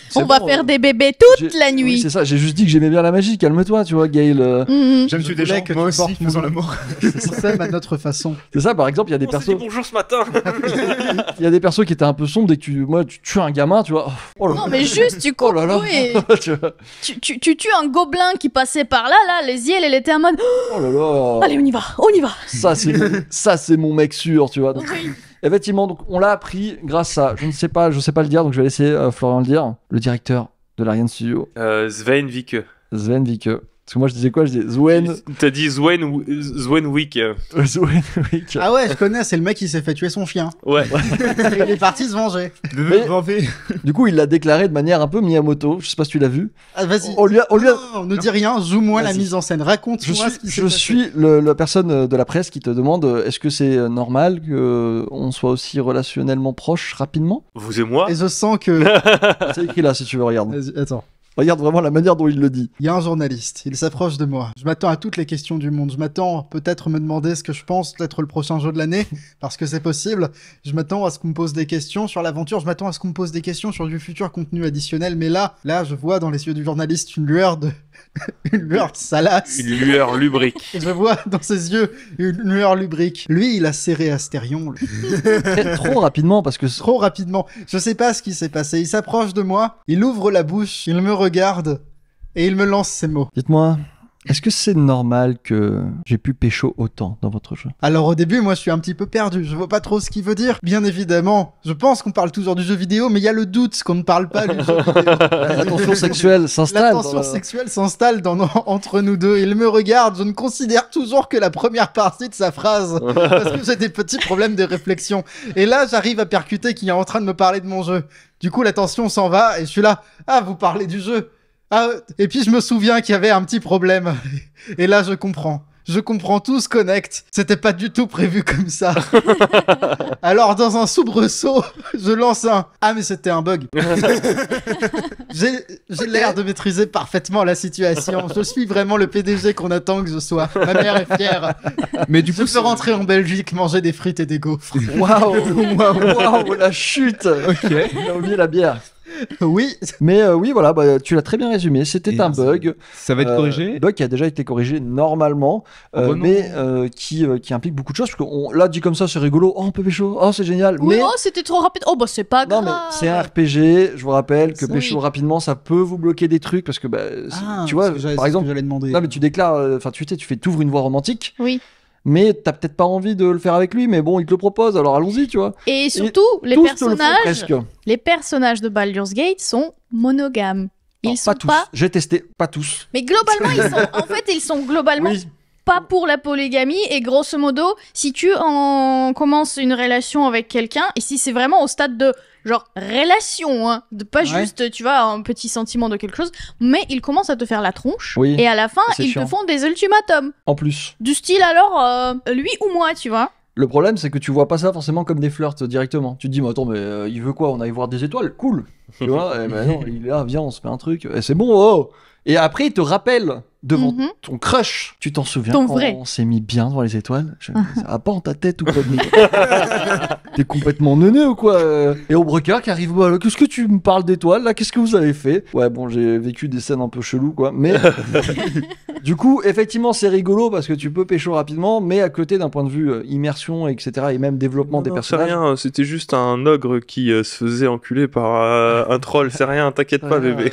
C'est On va bon, faire des bébés toute j'ai- la Oui, nuit. c'est ça. J'ai juste dit que j'aimais bien la magie. Calme-toi, tu vois, Gale. Mhm. J'aime Je tuer des voulais gens, que moi tu aussi, portes mon faisant nom. l'amour. On s'aime à notre façon. C'est ça. Par exemple, il y a des On s'est dit persos, bonjour ce matin. il y a des persos qui étaient un peu sombres. Dès que tu tues un gamin, tu vois. Oh là Non, là. mais juste, tu Oh là là. oui. Tu vois. Tu tues un gobelin qui passait par là, Laziel, elle était en mode Oh là là. allez, on y va, on y va. Ça c'est mon mec sûr, tu vois. Donc, Oui. effectivement, donc on l'a appris grâce à, je sais pas le dire, donc je vais laisser Florian le dire, le directeur de l'Ariane Studio, Sven Vike. Sven Vike. Parce que moi, je disais quoi? Je disais Zwen. T'as dit Zwenwick. Zwenwick. Ah ouais, je connais, c'est le mec qui s'est fait tuer son chien. Ouais. Il est parti se venger. Du coup, il l'a déclaré de manière un peu Miyamoto. Je sais pas si tu l'as vu. Ah, vas-y. On lui a... Non, ne dis rien, joue-moi la Vas-y. mise en scène. Raconte-moi ce qui s'est Je passé. suis la personne de la presse qui te demande est-ce que c'est normal qu'on soit aussi relationnellement proche rapidement? Vous et moi. Et je sens que... C'est écrit là si tu veux, regarde. Vas-y, attends. Regarde vraiment la manière dont il le dit. Il y a un journaliste, il s'approche de moi. Je m'attends à toutes les questions du monde. Je m'attends peut-être me demander ce que je pense d'être le prochain jeu de l'année, parce que c'est possible. Je m'attends à ce qu'on me pose des questions sur l'aventure. Je m'attends à ce qu'on me pose des questions sur du futur contenu additionnel. Mais là, je vois dans les yeux du journaliste une lueur de... une lueur salace. Une lueur lubrique. Et je vois dans ses yeux une lueur lubrique. Lui, il a serré Astérion. Trop rapidement parce que Trop rapidement. Je sais pas ce qui s'est passé. Il s'approche de moi, il ouvre la bouche, il me regarde et il me lance ces mots. dites-moi, est-ce que c'est normal que j'ai pu pécho autant dans votre jeu? Alors au début, moi je suis un petit peu perdu, je vois pas trop ce qu'il veut dire. Bien évidemment, je pense qu'on parle toujours du jeu vidéo, mais il y a le doute qu'on ne parle pas du jeu vidéo. La tension sexuelle s'installe. La tension sexuelle s'installe entre nous deux. Il me regarde, je ne considère toujours que la première partie de sa phrase, parce que j'ai des petits problèmes de réflexion. Et là, j'arrive à percuter qu'il est en train de me parler de mon jeu. Du coup, la tension s'en va, et je suis là, ah, vous parlez du jeu. Ah, et puis je me souviens qu'il y avait un petit problème. Et là, je comprends. Je comprends, tout se connecte. C'était pas du tout prévu comme ça. Alors, dans un soubresaut, je lance un « Ah, mais c'était un bug ». J'ai l'air de maîtriser parfaitement la situation. Je suis vraiment le PDG qu'on attend que je sois. Ma mère est fière. Mais du Je coup, peux rentrer en Belgique, manger des frites et des gaufres. Waouh, la chute. Ok. J'ai oublié la bière. Oui. Mais oui, voilà, bah, tu l'as très bien résumé. C'était Et un bug. Ça va être corrigé. Bug qui a déjà été corrigé normalement, Oh, bah non. mais qui implique beaucoup de choses. Parce qu'on l'a dit comme ça, c'est rigolo. Oh, on peut pécho. Oh, c'est génial. Oui, mais oh, c'était trop rapide. Oh, bah, c'est pas non, grave. mais c'est un RPG. Je vous rappelle que Oui. pécho rapidement, ça peut vous bloquer des trucs parce que, bah, tu vois, par exemple, j'allais demander. non, mais tu déclares, enfin, tu t'ouvres une voie romantique. Oui. Mais t'as peut-être pas envie de le faire avec lui, mais bon, il te le propose, alors allons-y, tu vois. Et surtout, les Tous te le font presque. personnages de Baldur's Gate sont monogames. Ils Non, sont pas tous. pas. J'ai testé, pas tous. Mais globalement, ils sont globalement Oui. pas pour la polygamie. Et grosso modo, si tu commences une relation avec quelqu'un, et si c'est vraiment au stade de genre relation, hein, de pas Ouais. juste, tu vois, un petit sentiment de quelque chose, mais ils commencent à te faire la tronche. Oui. Et à la fin, C'est ils chiant. te font des ultimatums. En plus. Du style alors, lui ou moi, tu vois. Le problème, c'est que tu vois pas ça forcément comme des flirts directement. Tu te dis, mais attends, mais il veut quoi? On aille voir des étoiles? Cool. Tu vois? Eh ben non, il est là, viens, on se fait un truc. Et c'est bon, oh. Et après, il te rappelle devant Mhm. ton crush. Tu t'en souviens Ton quand vrai. on s'est mis bien devant les étoiles? Ça va pas en ta tête ou quoi? T'es complètement neuneux ou quoi? Et Obrecker qui arrive, bah, qu'est-ce que tu me parles d'étoiles là? Qu'est-ce que vous avez fait? Ouais, bon, j'ai vécu des scènes un peu cheloues quoi. Mais du coup, effectivement, c'est rigolo parce que tu peux pécho rapidement, mais à côté d'un point de vue immersion, etc. et même développement des Non, c'est personnages. rien, c'était juste un ogre qui se faisait enculer par un troll, c'est rien, t'inquiète pas bébé.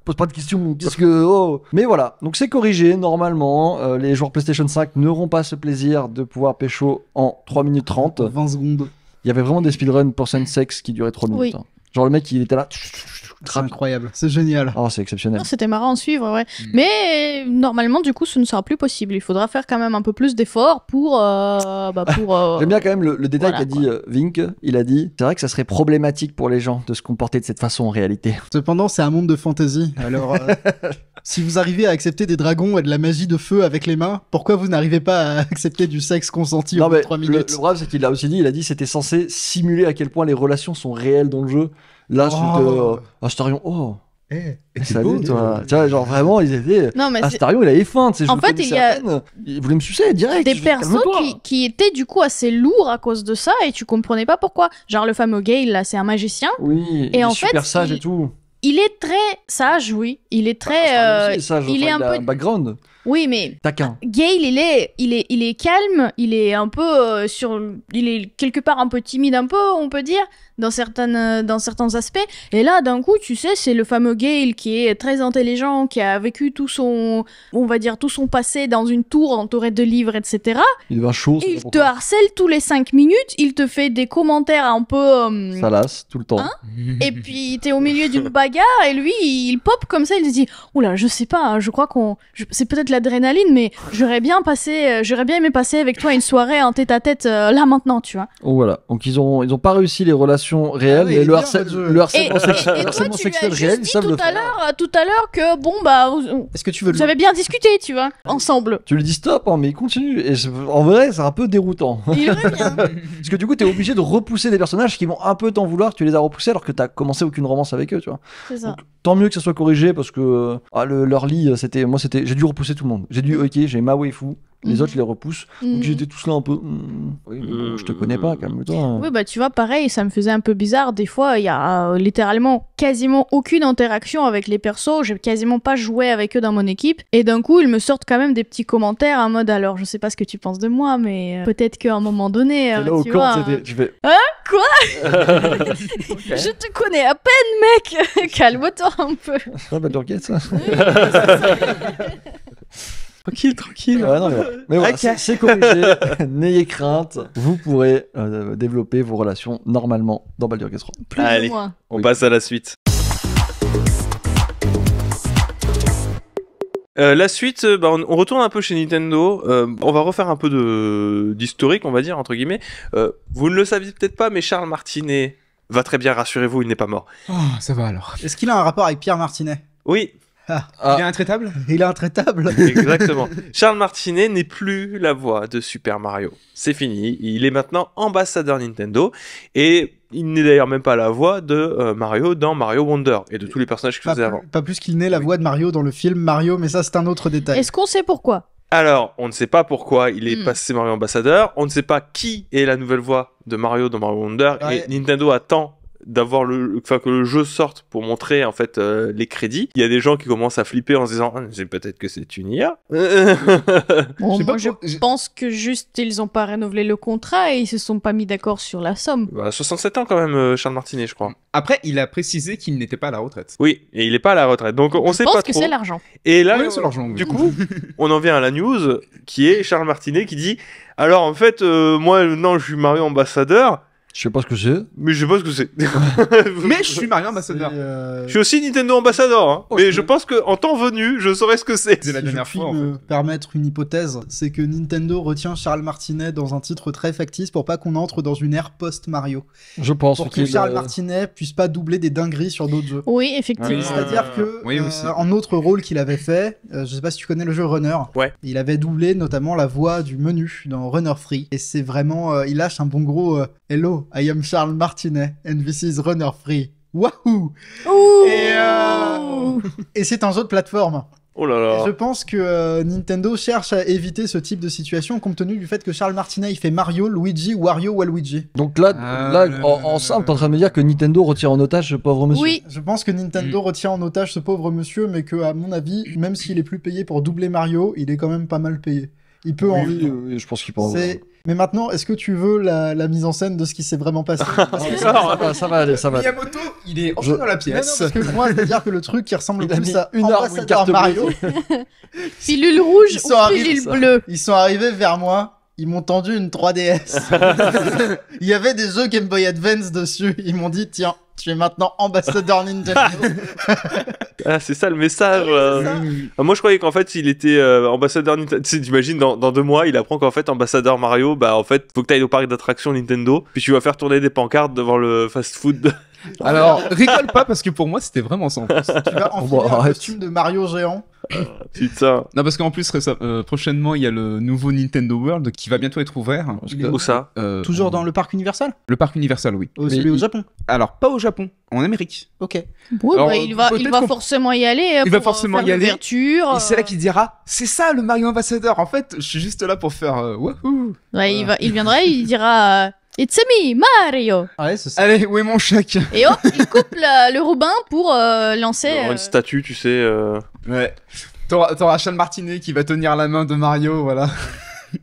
Pose pas de questions, qu'est-ce que... Oh. Mais voilà, donc c'est corrigé, normalement, les joueurs PlayStation 5 n'auront pas ce plaisir de pouvoir pécho en 3 minutes 30. 20 secondes. Il y avait vraiment des speedruns pour sexe qui duraient 3 minutes. Oui. Hein. Genre le mec, il était là... C'est incroyable. C'est génial. Oh, c'est exceptionnel. Non, c'était marrant à suivre, ouais. Mais normalement, du coup, ce ne sera plus possible. Il faudra faire quand même un peu plus d'efforts pour. J'aime bien quand même le détail voilà, qu'a dit Vink. Il a dit, c'est vrai que ça serait problématique pour les gens de se comporter de cette façon en réalité. Cependant, c'est un monde de fantasy. Alors, si vous arrivez à accepter des dragons et de la magie de feu avec les mains, pourquoi vous n'arrivez pas à accepter du sexe consenti au bout de 3 le minutes problème, c'est qu'il a aussi dit, il a dit c'était censé simuler à quel point les relations sont réelles dans le jeu. Là, c'était Astarion, oh, Eh, salut toi. Tu vois, genre vraiment, ils étaient... Non, mais c'est Astarion, il avait faim, tu sais, je En le fait, connaissais il y a à peine. Il voulait me sucer direct. des Je fais, persos calme-toi. qui étaient du coup assez lourds à cause de ça et tu comprenais pas pourquoi. Genre le fameux Gale, là, c'est un magicien. Oui, il Et est en fait, super sage il- et tout. Il est très sage, oui. Il est très. Astarion aussi est sage, il est un il a peu. un background. Oui, mais Taquin. Gale, il est calme, il est un peu il est quelque part un peu timide, un peu, on peut dire. dans certains aspects. Et là, d'un coup, tu sais, c'est le fameux Gale qui est très intelligent, qui a vécu tout son passé dans une tour entourée de livres, etc. Il devient chaud. Et il te harcèle tous les 5 minutes, il te fait des commentaires un peu... Ça lasse tout le temps. Hein et puis t'es au milieu d'une bagarre et lui il pop comme ça, il te dit oula je sais pas, hein, je crois c'est peut-être l'adrénaline mais j'aurais bien aimé passer avec toi une soirée en tête-à-tête là maintenant, tu vois. Oh, voilà. Donc ils ont pas réussi les relations réelles, oui, mais il le est bien, harcèlement votre jeu. Et toi tu lui as réel, ils juste dit savent le tout à faire. l'heure que bon bah Est-ce que tu veux vous avez bien discuté, tu vois, ensemble. Tu lui dis stop, hein, mais il continue. Et en vrai, c'est un peu déroutant. Il revient. Parce que du coup, t'es obligé de repousser des personnages qui vont un peu t'en vouloir, que tu les as repoussés alors que t'as commencé aucune romance avec eux, tu vois. C'est ça. Donc, tant mieux que ça soit corrigé parce que leur lit, j'ai dû repousser tout le monde. J'ai ma waifu, les autres je les repousse. Donc j'étais tous là un peu. Oui, mais bon, je te connais pas, calme-toi. Oui, bah tu vois, pareil, ça me faisait un peu bizarre. Des fois, il y a littéralement quasiment aucune interaction avec les persos. J'ai quasiment pas joué avec eux dans mon équipe. Et d'un coup, ils me sortent quand même des petits commentaires en mode alors, je sais pas ce que tu penses de moi, mais peut-être qu'à un moment donné. Et là, au tu camp, vois, tu fais. je te connais à peine, mec. Calme-toi un peu. Ah, bah, Durgate, ça. Tranquille. Ouais, non, mais voilà, Ok. c'est corrigé. N'ayez crainte. Vous pourrez développer vos relations normalement dans Baldur's Gate 3. Plus Allez. ou moins. On passe à la suite. La suite, on retourne un peu chez Nintendo. On va refaire un peu d'historique, on va dire, entre guillemets. Vous ne le saviez peut-être pas, mais Charles Martinet va très bien, rassurez-vous, il n'est pas mort. Oh, ça va alors. Est-ce qu'il a un rapport avec Pierre Martinet? Oui, Il est intraitable? Il est intraitable. exactement. Charles Martinet n'est plus la voix de Super Mario. C'est fini. Il est maintenant ambassadeur Nintendo. Et il n'est d'ailleurs même pas la voix de Mario dans Mario Wonder et de tous les personnages qu'il faisait avant. Pas plus qu'il n'est la voix de Mario dans le film Mario, mais ça c'est un autre détail. Est-ce qu'on sait pourquoi? Alors, on ne sait pas pourquoi il est passé Mario ambassadeur. On ne sait pas qui est la nouvelle voix de Mario dans Mario Wonder. Ouais. Et Nintendo attend que le jeu sorte pour montrer en fait les crédits. Il y a des gens qui commencent à flipper en se disant c'est peut-être que c'est une IA. Bon, Je sais moi, pas je pour- pense que juste ils ont pas renouvelé le contrat et ils se sont pas mis d'accord sur la somme. 67 ans quand même Charles Martinet, je crois. Après, il a précisé qu'il n'était pas à la retraite. Oui, et il est pas à la retraite. Donc on Je sait pense pas que trop. c'est l'argent. Et là, Oui, c'est l'argent, oui. du coup, on en vient à la news qui est Charles Martinet qui dit alors en fait moi non, je suis Mario ambassadeur, Je sais pas ce que c'est. mais je sais pas ce que c'est. Mais je suis Mario ambassadeur. Je suis aussi Nintendo ambassadeur, hein. Oh, Mais je- je pense que en temps venu, je saurais ce que c'est. C'est la Si dernière je puis fois, en me permettre une hypothèse, c'est que Nintendo retient Charles Martinet dans un titre très factice pour pas qu'on entre dans une ère post-Mario. Je pense Pour que qu'il Charles Martinet puisse pas doubler des dingueries sur d'autres jeux. Oui, effectivement. Oui, C'est-à-dire que, oui, aussi. en autre rôle qu'il avait fait, je sais pas si tu connais le jeu Runner, Ouais. il avait doublé notamment la voix du menu dans Runner Free. Et c'est vraiment, il lâche un bon gros Hello, I am Charles Martinet, and this is Runner Free. Wahoo! Ouh. Et c'est un jeu de plateforme. Oh là là. Je pense que Nintendo cherche à éviter ce type de situation compte tenu du fait que Charles Martinet il fait Mario, Luigi, Wario, Waluigi. Donc là, Ah, en simple, t'es en train de me dire que Nintendo retire en otage ce pauvre monsieur. Oui, Je pense que Nintendo retient en otage ce pauvre monsieur, mais que à mon avis, même s'il est plus payé pour doubler Mario, il est quand même pas mal payé. Il peut en Oui, vivre. oui, je pense qu'il peut en C'est- Mais maintenant, est-ce que tu veux la mise en scène de ce qui s'est vraiment passé? Parce que ça va aller, ça va aller. Miyamoto, il est Je- entré dans la Non, non, pièce. parce que moi, c'est-à-dire que le truc qui ressemble Il le a plus mis à une arme ou une Ambassadeur carte Mario, pilule rouge Ils ou sont arrivés, pilule ça. bleue. ils sont arrivés vers moi, ils m'ont tendu une 3DS. Il y avait des jeux Game Boy Advance dessus, ils m'ont dit, tiens, tu es maintenant ambassadeur Nintendo. Ah, c'est ça le message. Ah, moi, je croyais qu'en fait, il était ambassadeur Nintendo. Tu sais, t'imagines, dans 2 mois, il apprend qu'en fait, ambassadeur Mario, bah, en fait, faut que t'ailles au parc d'attractions Nintendo, puis tu vas faire tourner des pancartes devant le fast-food. Alors, rigole pas parce que pour moi, c'était vraiment ça. En plus. Tu vas enfiler Bon, un arrête. costume de Mario géant. Putain. Non, parce qu'en plus, prochainement, il y a le nouveau Nintendo World qui va bientôt être ouvert. Où ça? Toujours dans le parc Universal? Le parc Universal, oui. Celui au Japon. Alors, pas au Japon, en Amérique. Ok. Oui, Alors, bah, il va peut-être qu'on- forcément y aller. Il va pour, forcément faire y aller. l'ouverture. Et c'est là qu'il dira, c'est ça le Mario Ambassadeur. En fait, je suis juste là pour faire wouhou. Ouais, il viendra, il dira It's me, Mario. Ouais, c'est ça. Allez, où est mon chèque? Et hop, il coupe le ruban pour lancer. Genre une statue, tu sais. Ouais. T'auras Charles Martinet qui va tenir la main de Mario, voilà.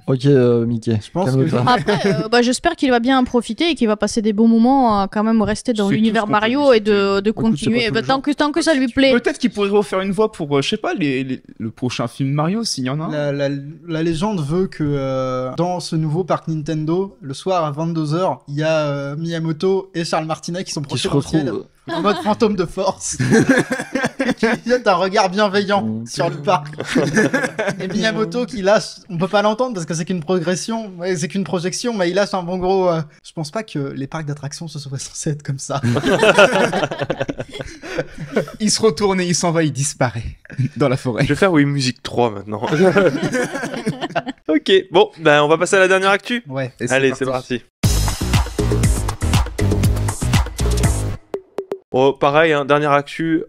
Ok, Mickey. Je pense calme-toi. Après, j'espère qu'il va bien en profiter et qu'il va passer des bons moments, quand même rester dans C'est l'univers tout ce qu'on peut Mario lui et de c'est continuer. pas tous les Tant que ça lui plaît. Peut-être qu'il pourrait refaire une voix pour, je sais pas, le prochain film Mario, s'il y en a un. La légende veut que dans ce nouveau parc Nintendo, le soir à 22h, il y a Miyamoto et Charles Martinet qui sont Qui se projetés dans le ciel retrouve. en mode fantôme de force. Qui jettent un regard bienveillant sur le parc. Et Miyamoto qui lâche, on peut pas l'entendre parce que c'est qu'une progression, ouais, c'est qu'une projection, mais il lâche un bon gros. Je pense pas que les parcs d'attractions ce soit censé être comme ça. Il se retourne et il s'en va, il disparaît dans la forêt. Je vais faire Wii Music 3 maintenant. Ok, bon, on va passer à la dernière actu. Ouais. Et Allez, c'est parti. Bon, pareil, hein, dernière actu,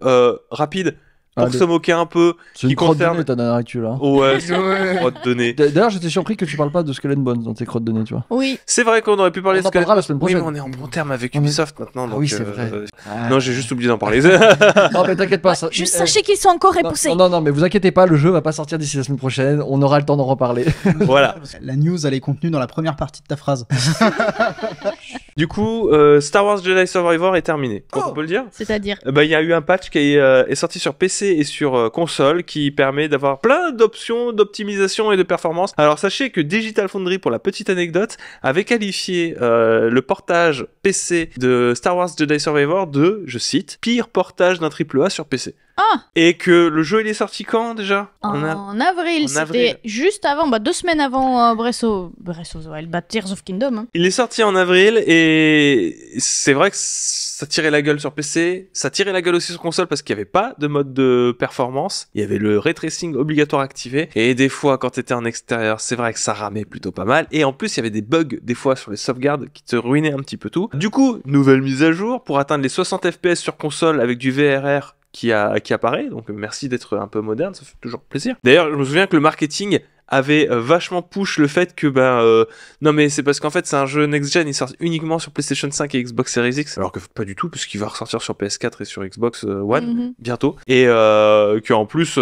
rapide, pour Allez. se moquer un peu. C'est une qui crotte de concerne- nez, ta dernière actu là. Ouais, Ouais. crotte de nez. D'ailleurs, j'étais surpris que tu parles pas de Skull and Bones dans tes crottes de nez, tu vois. Oui. C'est vrai qu'on aurait pu parler On en de Skull- parlera la semaine Oui, mais prochaine. on est en bon terme avec Ah, mais- Ubisoft maintenant. Ah donc, oui, c'est vrai. Non, j'ai juste oublié d'en parler. Non, mais t'inquiète pas. Ça... Juste sachez qu'ils sont encore Non, repoussés. non, mais vous inquiétez pas, le jeu va pas sortir d'ici la semaine prochaine. On aura le temps d'en reparler. Voilà. La news, elle est contenue dans la première partie de ta phrase. Du coup, Star Wars Jedi Survivor est terminé. On peut le dire. C'est-à-dire. Il y a eu un patch qui est sorti sur PC et sur console qui permet d'avoir plein d'options d'optimisation et de performance. Alors sachez que Digital Foundry, pour la petite anecdote, avait qualifié le portage PC de Star Wars Jedi Survivor de, je cite, pire portage d'un AAA sur PC. Ah. Et que le jeu il est sorti quand déjà En avril, en avril. c'était juste avant, 2 semaines avant Breath of the Wild, Tears of Kingdom. Hein. Il est sorti en avril et c'est vrai que ça tirait la gueule sur PC, ça tirait la gueule aussi sur console parce qu'il n'y avait pas de mode de performance, il y avait le ray tracing obligatoire activé et des fois quand t'étais en extérieur c'est vrai que ça ramait plutôt pas mal et en plus il y avait des bugs des fois sur les sauvegardes qui te ruinaient un petit peu tout. Du coup, nouvelle mise à jour pour atteindre les 60 FPS sur console avec du VRR qui apparaît, donc merci d'être un peu moderne, ça fait toujours plaisir. D'ailleurs, je me souviens que le marketing avait vachement push le fait que non mais c'est parce qu'en fait c'est un jeu next-gen, il sort uniquement sur PlayStation 5 et Xbox Series X, alors que pas du tout puisqu'il va ressortir sur PS4 et sur Xbox One bientôt, et qu'en plus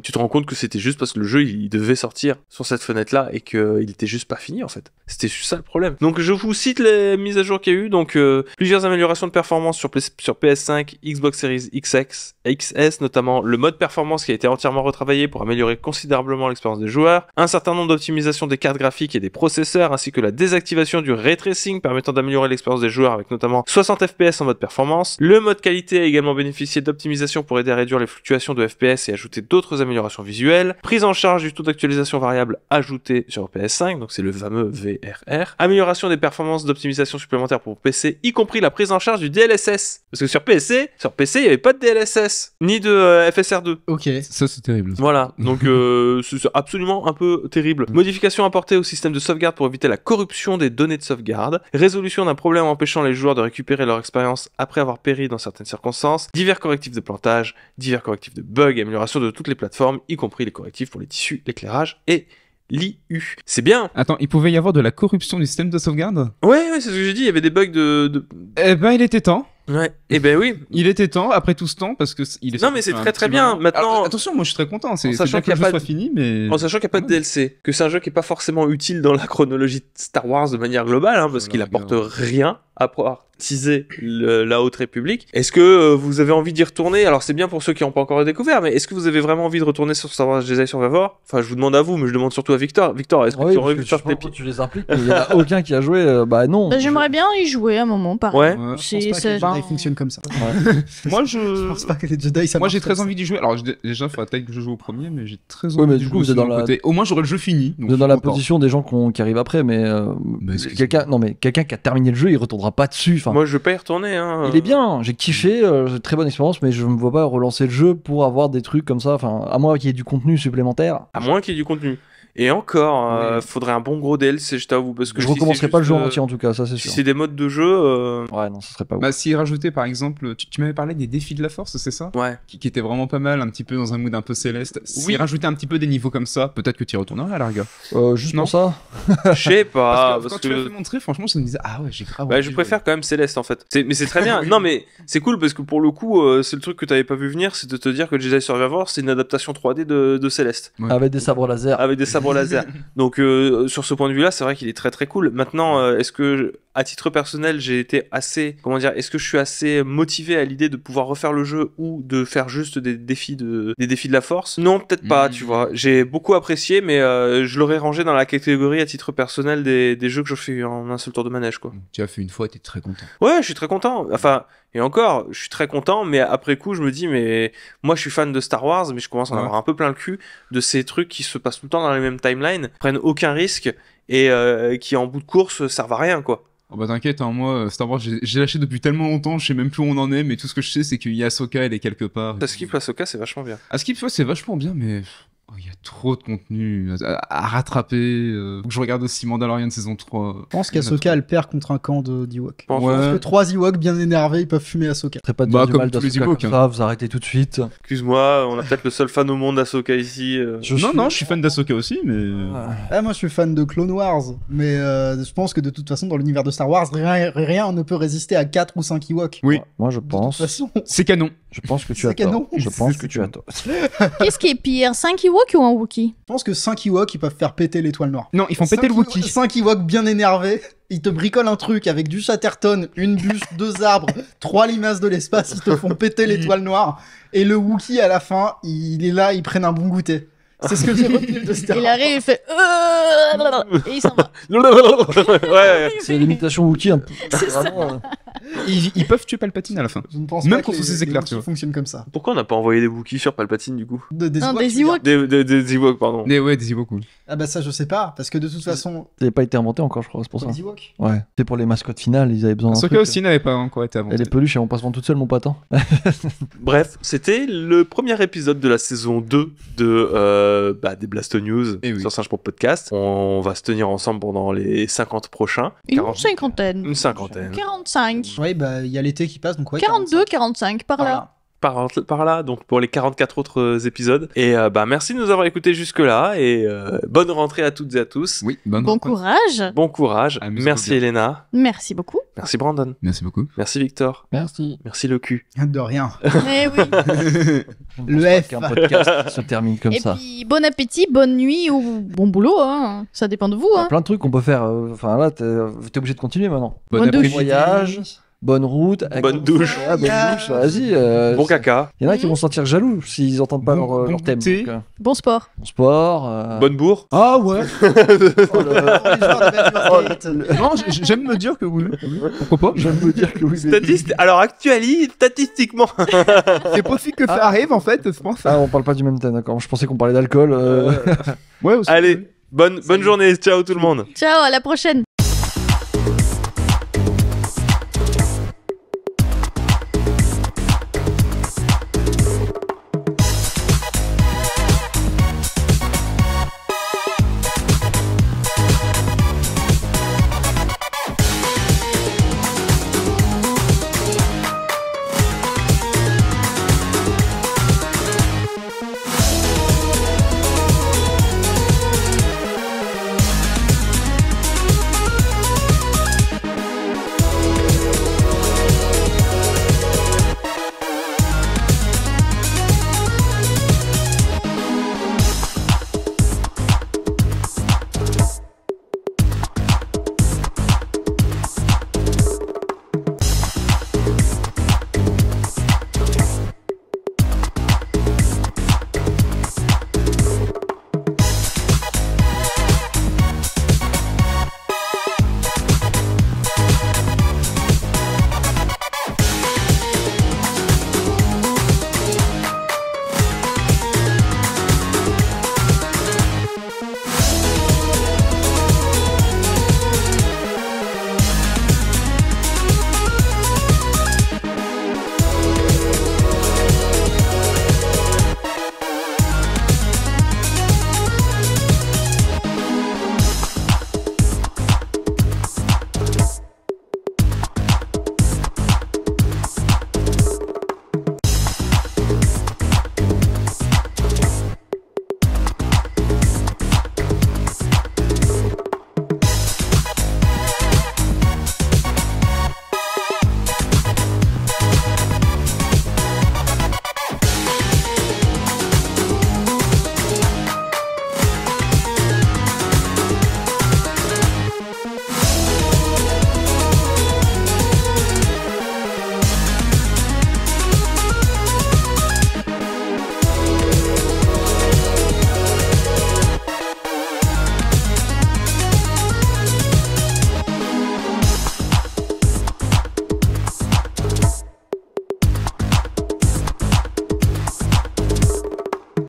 tu te rends compte que c'était juste parce que le jeu il devait sortir sur cette fenêtre là et qu'il était juste pas fini en fait, c'était juste ça le problème. Donc je vous cite les mises à jour qu'il y a eu, donc plusieurs améliorations de performance sur PS5, Xbox Series XS, notamment le mode performance qui a été entièrement retravaillé pour améliorer considérablement l'expérience des joueurs, un certain nombre d'optimisations des cartes graphiques et des processeurs, ainsi que la désactivation du ray tracing permettant d'améliorer l'expérience des joueurs avec notamment 60 FPS en mode performance. Le mode qualité a également bénéficié d'optimisation pour aider à réduire les fluctuations de FPS et ajouter d'autres améliorations visuelles. Prise en charge du taux d'actualisation variable ajouté sur PS5, donc c'est le fameux VRR. Amélioration des performances d'optimisation supplémentaires pour PC, y compris la prise en charge du DLSS. Parce que sur PC, il n'y avait pas de DLSS, ni de FSR2. Ok. Ça, c'est terrible. Voilà, donc c'est absolument un peu terrible. Modification apportée au système de sauvegarde pour éviter la corruption des données de sauvegarde. Résolution d'un problème empêchant les joueurs de récupérer leur expérience après avoir péri dans certaines circonstances. Divers correctifs de plantage, divers correctifs de bugs, amélioration de toutes les plateformes, y compris les correctifs pour les tissus, l'éclairage et l'IU. C'est bien. Attends, il pouvait y avoir de la corruption du système de sauvegarde? Ouais, c'est ce que j'ai dit, il y avait des bugs de... Eh ben, il était temps. Ouais, et ben oui. Il était temps, après tout ce temps, parce que il est Non, mais c'est sorti très, un très petit bien. moment. Maintenant- Alors, attention, moi je suis très content. C'est En sachant bien que qu'il y a le jeu pas soit de- fini, mais. En sachant qu'il n'y a pas de DLC, que c'est un jeu qui est pas forcément utile dans la chronologie de Star Wars de manière globale, hein, parce qu'il apporte rien à pouvoir teaser la Haute République. Est-ce que vous avez envie d'y retourner? Alors c'est bien pour ceux qui n'ont pas encore découvert, mais est-ce que vous avez vraiment envie de retourner sur Star Wars Jedi Survivor? Enfin, je vous demande à vous, mais je demande surtout à Victor. Victor, est-ce que Oui, tu aurais parce envie que de faire tes pourquoi pieds? tu les impliques, mais il y en a aucun qui a joué. Bah non. J'aimerais bien y jouer un moment, pareil. Ouais. Ouais. Je pense pas que les Jedi fonctionnent comme ça. Moi Je je. pense pas que les Jedi ça Moi marche j'ai comme très ça. envie d'y jouer. Alors déjà, il faudrait peut-être que je joue au premier, mais j'ai très envie Ouais, mais d'y du jouer coup, vous êtes de dans mon la- côté. Au moins j'aurai le jeu fini. donc Vous êtes dans je la suis content. position des gens qui arrivent après, mais quelqu'un qui a terminé le jeu, il retournera pas dessus. Enfin, Moi, je vais pas y retourner. Hein. il est bien, j'ai kiffé, j'ai très bonne expérience, mais je me vois pas relancer le jeu pour avoir des trucs comme ça. Enfin, à moins qu'il y ait du contenu supplémentaire. À moins qu'il y ait du contenu. Et encore, faudrait un bon gros DLC, je t'avoue, parce que Je si recommencerai c'est pas le jeu en juste, entier en tout cas, ça c'est Si sûr. c'est des modes de jeu, Ouais, non, ça serait pas ouf. Bah, s'il rajoutait par exemple, tu m'avais parlé des défis de la force, c'est ça? ouais. Qui était vraiment pas mal, un petit peu dans un mood un peu céleste. S'il Oui. rajoutait un petit peu des niveaux comme ça, peut-être que tu y retournerais à la rigueur. Juste non. pour ça. Je sais pas, Parce que quand tu l'as fait montrer, franchement, ça me disait ah ouais, j'ai grave. Bah, envie je de préfère quand même Céleste en fait. Mais c'est très bien. Oui. Non mais c'est cool parce que pour le coup, c'est le truc que t'avais pas vu venir, c'est de te dire que Jedi Survivor c'est une adaptation 3D de Céleste. Ouais. Avec des sabres laser. Avec des sabres sabre laser. Donc sur ce point de vue-là, c'est vrai qu'il est très très cool. Maintenant, est-ce que à titre personnel, j'ai été assez, comment dire, est-ce que je suis assez motivé à l'idée de pouvoir refaire le jeu ou de faire juste des défis de la force? Non, peut-être pas, tu vois. J'ai beaucoup apprécié, mais je l'aurais rangé dans la catégorie à titre personnel des jeux que je fais en un seul tour de manège, quoi. Tu as fait une fois, t'es très content. Ouais, je suis très content. Enfin, et encore, je suis très content, mais après coup, je me dis, mais moi, je suis fan de Star Wars, mais je commence à en avoir un peu plein le cul de ces trucs qui se passent tout le temps dans les mêmes timelines, prennent aucun risque et qui, en bout de course, servent à rien, quoi. Oh bah t'inquiète, hein, moi, Star Wars, j'ai lâché depuis tellement longtemps, je sais même plus où on en est, mais tout ce que je sais, c'est qu'il y a Ahsoka, elle est quelque part. Ça skip Ahsoka, c'est vachement bien. Skip, ouais, c'est vachement bien, mais il y a trop de contenu à rattraper. Faut que je regarde aussi Mandalorian saison 3. Je pense qu'Ahsoka, elle perd contre un camp d'Ewok. Ouais. Je pense que 3 Ewoks bien énervés, ils peuvent fumer Ahsoka. Très pas de Bah, dire du comme mal tous les d'Ahsoka Ewoks, comme ça, vous arrêtez tout de suite. Excuse-moi, on a peut-être le seul fan au monde d'Ahsoka ici. Non, je suis fan d'Ahsoka aussi, mais... Ah, moi je suis fan de Clone Wars, mais je pense que de toute façon dans l'univers de Star Wars, rien ne peut résister à 4 ou 5 Ewoks. Oui. Moi, je De toute pense. façon, C'est canon. Je pense que tu as C'est canon. tort. Je pense que tu as tort. Qu'est-ce qui est pire, 5 Ewoks ou un Wookie? je pense que 5 Ewoks ils peuvent faire péter l'étoile noire. Non, ils font péter le Wookiee. 5 Ewoks bien énervés, ils te bricolent un truc avec du Chatterton, une bûche, 2 arbres, 3 limaces de l'espace, ils te font péter l'étoile noire. Et le Wookie à la fin, il est là, ils prennent un bon goûter. C'est ce que j'ai retenu de Star Il Wars. arrive, il fait et il s'en va. Ouais. C'est l'imitation Wookiee un peu. C'est ça. Vraiment, Ils peuvent tuer Palpatine à la fin. Je ne pense Même pas que contre ses éclairs, tu vois. fonctionnent comme ça. Pourquoi on n'a pas envoyé des Wookiees sur Palpatine, du coup? Des Non, Ewoks, des tu veux dire. Ewoks. Des Ewoks, pardon. Ouais, des Ewoks, cool. Ah bah ça je sais pas, parce que de toute façon... ça n'avait pas été inventé encore, je crois, c'est pour ça. Les Ewoks Ouais. C'est pour les mascottes finales, ils avaient besoin d'un Ahsoka truc. aussi n'avait pas encore été Et inventé. les peluches, elles vont pas se vendre toutes seules, mon pote. Hein. Bref, c'était le premier épisode de la saison 2 de des Blasto News Eh oui. sur Singe pour Podcast. On va se tenir ensemble pendant les 50 prochains. Une 40 cinquantaine. Une cinquantaine. 45. Ouais bah il y a l'été qui passe donc ouais. 42, 45, par là. Par là, donc pour les 44 autres épides. Et merci de nous avoir écoutés jusque-là. Et bonne rentrée à toutes et à tous. Oui, bonne Bon rentrée. courage. Bon courage. Amusez-vous Merci bien. Elena. Merci beaucoup. Merci Brandon. Merci beaucoup. Merci Victor. Merci. Merci le cul. De rien. Eh oui. Le F. Qu'un podcast se termine comme Et ça. puis, bon appétit, bonne nuit ou bon boulot, hein. Ça dépend de vous, Il y a hein. plein de trucs qu'on peut faire. Enfin là, t'es obligé de continuer maintenant. Bon Bonne après-midi. douche. Voyage, bonne route. Bonne douche. Ouais, bonne douche, vas-y. Bon caca. Il y en a qui vont se sentir jaloux s'ils entendent pas Bon- leur bon thème. goûter. Donc, Bon sport. bon sport. Bonne bourre. Ah ouais. Oh, Non, j'aime me dire que oui. Pourquoi pas? J'aime me dire que oui. mais- Alors statistiquement. C'est possible que ça arrive en fait, je pense. Ah, on parle pas du même thème, d'accord. Je pensais qu'on parlait d'alcool. Ouais, aussi. Allez, bonne journée. Ciao tout le monde. Ciao, à la prochaine.